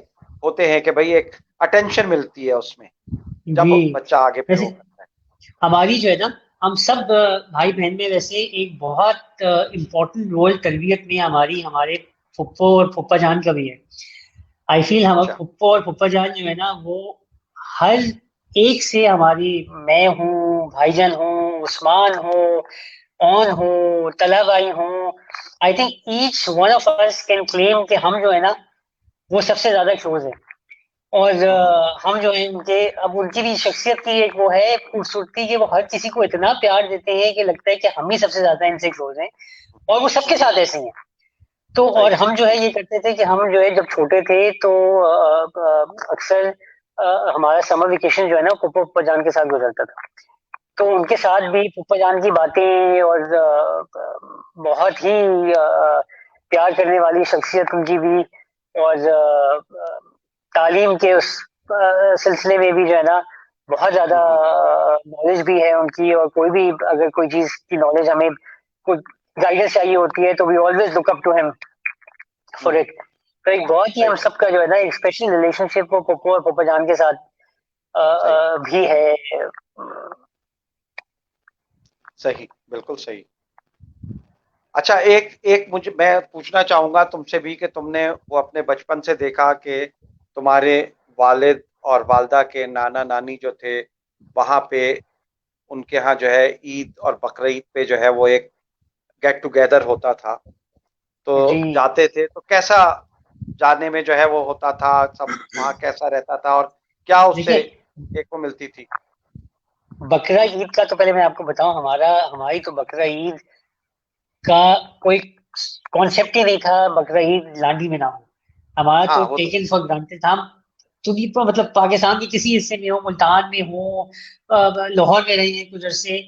होते हैं कि भाई एक अटेंशन मिलती है उसमें, जी। जब बच्चा आगे फिर वैसे वो करता है। हमारी जो है ना, हम सब भाई बहन में वैसे एक बहुत इम्पोर्टेंट रोल तरबियत में हमारी, हमारे फुप्पो और फुप्पा जान का भी है। आई फील हम अच्छा। फुप्पो और फुप्पा जान जो है ना वो हर एक से हमारी, मैं हूँ, भाईजान हूँ, उस्मान हो, ऑन हो, तला भाई हो, I think each one of us can claim कि हम जो है ना वो सबसे ज्यादा क्लोज है। और हम जो है उनके, अब उनकी भी शख्सियत की एक वो है खूबसूरती कि वो हर किसी को इतना प्यार देते हैं कि लगता है कि हम ही सबसे ज्यादा इनसे क्लोज हैं, और वो सबके हम्म, साथ ऐसे ही हैं। तो और सही। हम जो है ये करते थे कि हम जो है जब छोटे थे तो अक्सर हमारा समर वेकेशन जो है ना पप्पा पप्पा जान के साथ गुजरता था। तो उनके साथ भी पप्पा जान की बातें, और बहुत ही प्यार करने वाली शख्सियत उनकी भी, और तालीम के उस सिलसिले में भी जो है ना बहुत ज्यादा हम्म, नॉलेज भी है उनकी। और कोई भी अगर कोई चीज की नॉलेज हमें, कुछ गाइडेंस चाहिए होती है तो we always look up to him for it. तो एक बहुत ही सही हम बात। सबका जो है ना एक स्पेशल रिलेशनशिप वो पप्पू और पप्पा जान के साथ सही। भी है। सही, बिल्कुल सही। अच्छा, एक एक मुझे मैं पूछना चाहूंगा तुमसे भी कि तुमने वो अपने बचपन से देखा कि तुम्हारे वालिद और वालदा के नाना नानी जो थे, वहां पे उनके यहाँ जो है ईद और बकरीद पे जो है वो एक गेट टुगेदर होता था, जी। तो जाते थे, तो कैसा जाने में जो है वो होता था, सब वहाँ कैसा रहता था, और क्या उससे देखिए, एक को मिलती थी। बकरा ईद का तो पहले मैं आपको बताऊं, हमारी तो बकरा ईद का कोई कॉन्सेप्ट ही नहीं था बकरा ईद लांडी में ना हो। हमारा हाँ तो वो तो टेकन फॉर ग्रांटेड था। तो भी मतलब पाकिस्तान के किसी हिस्से में हो, मुल्तान में हो, लाहौर में रहे हैं कुछ अरसे,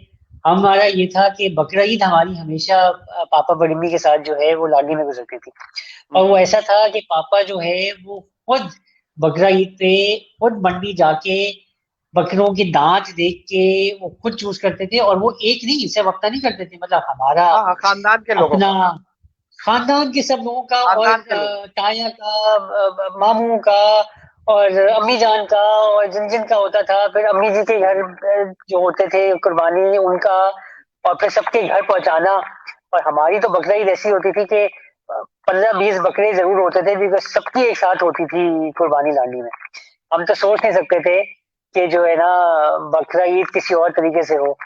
हमारा ये था कि बकरा ईद हमारी हमेशा पापा बड़ी के साथ जो है वो लांडी में गुजरती थी। और वो ऐसा था कि पापा जो है वो खुद बकरा ईद पे खुद मंडी जाके बकरों के दांत देख के वो खुद चूज करते थे। और वो एक नहीं, सिर्फ अपना नहीं करते थे, मतलब हमारा हाँ हाँ, खानदान के लोगों अपना, का, खानदान के सब लोगों का, और खानदान के लोगों ताया का, मामू का, और अम्मी जान का, और जिन जिन का होता था, फिर अम्मी जी के घर जो होते थे कुर्बानी उनका, और फिर सबके घर पहुंचाना। और हमारी तो बकरा ईद ऐसी होती थी कि 15-20 बकरे जरूर होते थे बिकॉज सबकी एक साथ होती थी कुर्बानी लानी में। हम तो सोच नहीं सकते थे कि जो है ना बकरा ईद किसी और तरीके से हो।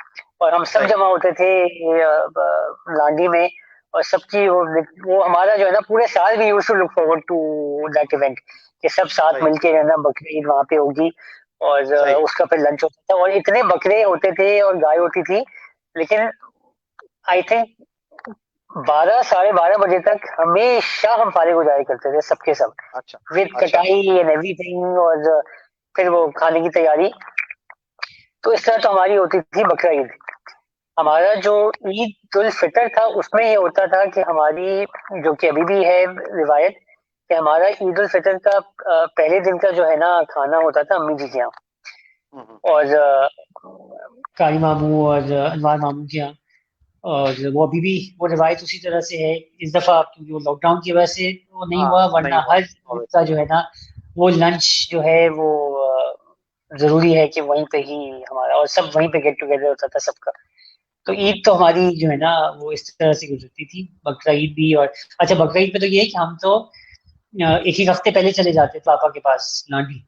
और हम सब सही। जमा होते थे लांडी में, और सबकी वो हमारा जो है ना पूरे साल भी used to look forward to that event, कि सब साथ सही। मिलके जो है ना बकरी ईद वहां पे होगी। और सही। उसका फिर लंच होता था, और इतने बकरे होते थे और गाय होती थी। लेकिन आई थिंक 12 साढ़े 12 बजे तक हमेशा हम फारिग हो जाया करते थे, सबके सब, अच्छा। विद अच्छा। कटाई एंड एवरीथिंग, और फिर वो खाने की तैयारी। तो इस तरह तो हमारी होती थी बकरा ईद। हम्म। हमारा जो ईद उल फितर था उसमें ये होता था कि हमारी, जो कि अभी भी है रिवायत, कि हमारा ईद उल फितर का पहले दिन का जो है ना खाना होता था अम्मी जी के यहाँ, हम्म। और कारी मामू और अनवार मामू के यहाँ। और वो अभी भी वो रिवायत उसी तरह से है। इस दफा क्योंकि वो लॉकडाउन की वजह से वो नहीं हाँ, हुआ, नहीं वरना हुआ। हर ईद का जो है ना वो लंच जो है वो जरूरी है कि वहीं पे ही हमारा, और सब वहीं पे गेट टुगेदर होता था सबका। तो हम्म। ईद तो हमारी जो है ना वो इस तरह से गुजरती थी, बकरा ईद भी। और अच्छा, बकरा ईद पे तो ये है कि हम तो एक एक हफ्ते पहले चले जाते थे पापा के पास लांडी,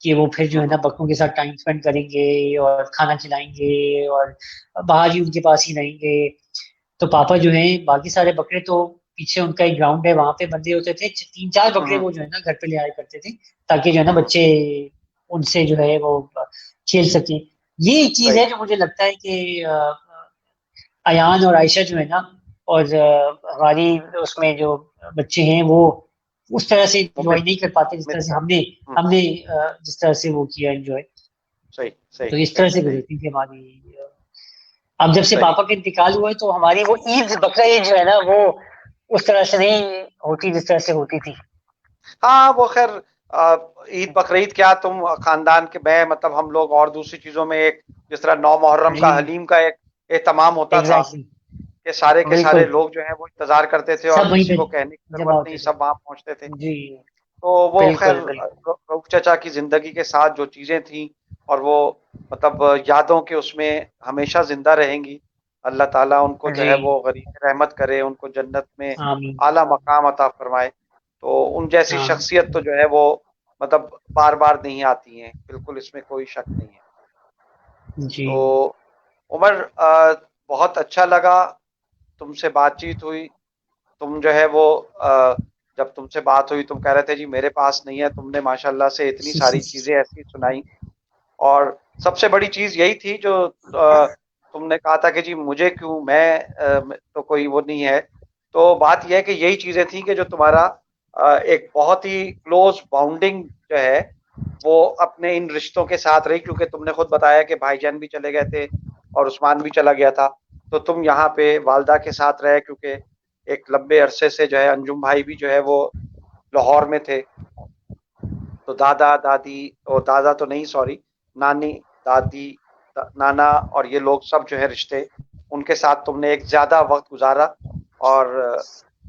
कि वो फिर जो है ना हम्म। बकरों के साथ टाइम स्पेंड करेंगे और खाना खिलाएंगे, और बाहर ही उनके पास ही रहेंगे। तो पापा जो है, बाकी सारे बकरे तो पीछे उनका एक ग्राउंड है वहां पे बंधे होते थे, 3 4 बकरे हम्म। वो जो है ना घर पे ले आया करते थे, ताकि जो है ना हम्म। बच्चे उनसे जो है वो खेल सके। ये एक चीज सही। है जो मुझे लगता है कि अयान और आयशा जो है ना, और हमारी उसमें जो बच्चे हैं वो उस तरह से वो इंजॉय नहीं कर पाते जिस तरह मिस से कर। हमने हम्म। हमने जिस तरह से वो किया एंजॉय। सही सही तो इस तरह सही से सही। गुजरती थी हमारी। अब जब से सही। पापा के इंतकाल हुए तो हमारी वो ईद बकरा ईद जो है ना वो उस तरह से नहीं होती जिस तरह से होती थी। हाँ, वो खैर, ईद बकरीद क्या, तुम खानदान के, मैं मतलब हम लोग और दूसरी चीजों में एक, जिस तरह 9 मुहर्रम का जी, हलीम का एक एहतमाम होता था, एग्जैक्टली, कि सारे के सारे बिल्कुल, लोग जो है वो इंतजार करते थे और सब वहीं किसी पे को कहने की जमा जरूरत नहीं, होते थे। सब वहां पहुंचते थे। जी, तो वो खैर बिल्कुल बिल्कुल। रऊफ चचा की जिंदगी के साथ जो चीजें थी, और वो मतलब यादों के उसमें हमेशा जिंदा रहेंगी। अल्लाह ताला उनको जो जी, है वो गरीब रहमत करे, उनको जन्नत में आमीन। आला मकाम अता फरमाए। तो उन जैसी हाँ शख्सियत तो जो है वो मतलब बार बार नहीं आती हैं, बिल्कुल इसमें कोई शक नहीं है। जी, तो उमर, बहुत अच्छा लगा तुमसे बातचीत हुई। तुम जो है वो जब तुमसे बात हुई तुम कह रहे थे जी मेरे पास नहीं है, तुमने माशाल्लाह से इतनी सारी चीजें ऐसी सुनाई। और सबसे बड़ी चीज यही थी जो तुमने कहा था कि जी मुझे क्यों, तो कोई वो नहीं है। तो बात यह है कि यही चीजें थी कि जो तुम्हारा एक बहुत ही क्लोज बाउंडिंग जो है वो अपने इन रिश्तों के साथ रही, क्योंकि तुमने खुद बताया कि भाईजान भी चले गए थे और उस्मान भी चला गया था। तो तुम यहाँ पे वालदा के साथ रहे, क्योंकि एक लंबे अरसे से जो है अंजुम भाई भी जो है वो लाहौर में थे। तो दादा दादी, और दादा तो नहीं, सॉरी, नानी, दादी, नाना, और ये लोग सब जो है रिश्ते, उनके साथ तुमने एक ज्यादा वक्त गुजारा। और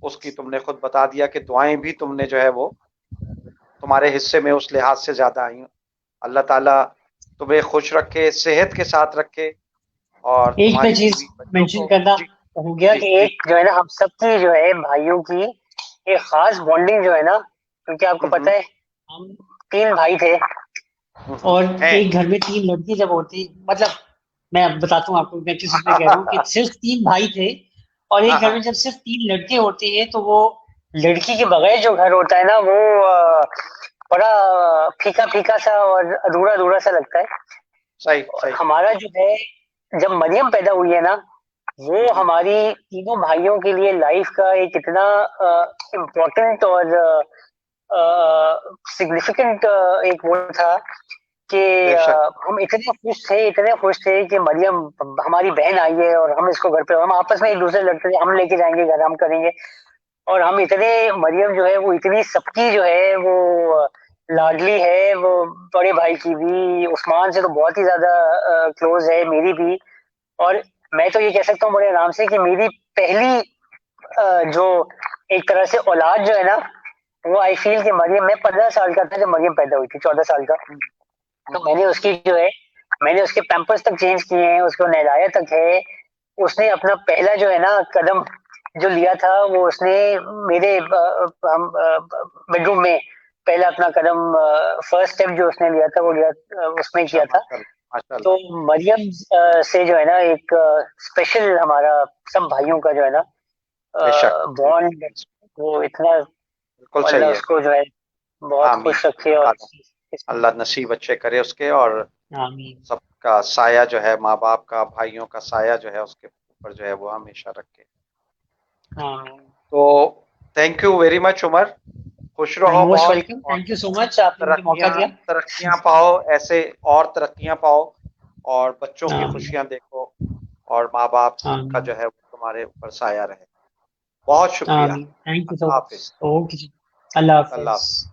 उसकी तुमने खुद बता दिया कि दुआएं भी तुमने जो है वो तुम्हारे हिस्से में उस लिहाज से ज्यादा आई। अल्लाह ताला तुम्हें खुश रखे, सेहत के साथ रखे, और एक मैं तुम्हारी चीज बीवी बच्चों मेंशन को। करना जी। हो गया जी। कि जी। एक जो है ना हम सबकी जो है भाइयों की एक खास बॉन्डिंग जो है ना, क्योंकि आपको पता हम्म। है हम 3 भाई थे, और है। एक घर में 3 लड़की जब होती, मतलब मैं अब बताता हूँ आपको मैं किस उसमें कह रहा हूँ कि सिर्फ 3 भाई थे, और हाँ एक घर में हाँ। जब सिर्फ 3 लड़के होते हैं तो वो लड़की के बगैर जो घर होता है ना वो बड़ा फीका फीका सा और अधूरा अधूरा सा लगता है। सही और सही। हमारा जो है, जब मरियम पैदा हुई है ना, वो हम्म। हमारी तीनों भाइयों के लिए लाइफ का एक इतना इम्पोर्टेंट और सिग्निफिकेंट एक वो था कि बेशक। हम इतने खुश थे कि मरियम हमारी बहन आई है, और हम इसको घर पे, हम आपस में एक दूसरे लड़ते थे, हम लेके जाएंगे घर, हम करेंगे। और हम इतने, मरियम जो है वो इतनी सबकी जो है वो लाडली है, वो बड़े भाई की भी, उस्मान से तो बहुत ही ज्यादा क्लोज है, मेरी भी। और मैं तो ये कह सकता हूँ बड़े आराम से कि मेरी पहली जो एक तरह से औलाद जो है ना, वो आई फील कि मरियम, मैं 15 साल का था जब मरियम पैदा हुई थी, 14 साल का। हम्म। तो हम्म। मैंने उसकी जो है, मैंने उसके पैम्पर्स तक चेंज किए हैं, उसको नहलाया तक है। उसने अपना पहला जो है ना कदम जो लिया था वो उसने मेरे हम बेडरूम में पहला अपना कदम, फर्स्ट स्टेप जो उसने लिया था वो लिया, उसमें अच्छा, किया था। माशाल्लाह तो माशाल्लाह। मरियम से जो है ना एक स्पेशल हमारा सब भाइयों का जो है ना बेशक, बॉन्ड, वो इतना, बिल्कुल सही अल्लाह है। उसको जो है बहुत आमीन। खुश रखे और अल्लाह नसीब अच्छे करे उसके, और आमीन। सबका साया जो है, माँ बाप का, भाइयों का साया जो है उसके ऊपर जो है वो हमेशा रखे। आमीन। तो thank you very much Umar, खुश रहो मोस्ट बहुत, वेलकम, और थैंक यू सो मच, आपने मुझे मौका तरक्कियां दिया। तरक्कियां पाओ, ऐसे और तरक्कियां पाओ, और बच्चों की आमीन। खुशियां देखो, और माँ बाप का आमीन। जो है वो तुम्हारे ऊपर साया रहे। बहुत शुक्रिया। आमीन, थैंक यू सो अल्लाह मच। हाफिज। ओके जी, अल्लाह अल्लाह हाफिज। हाफिज।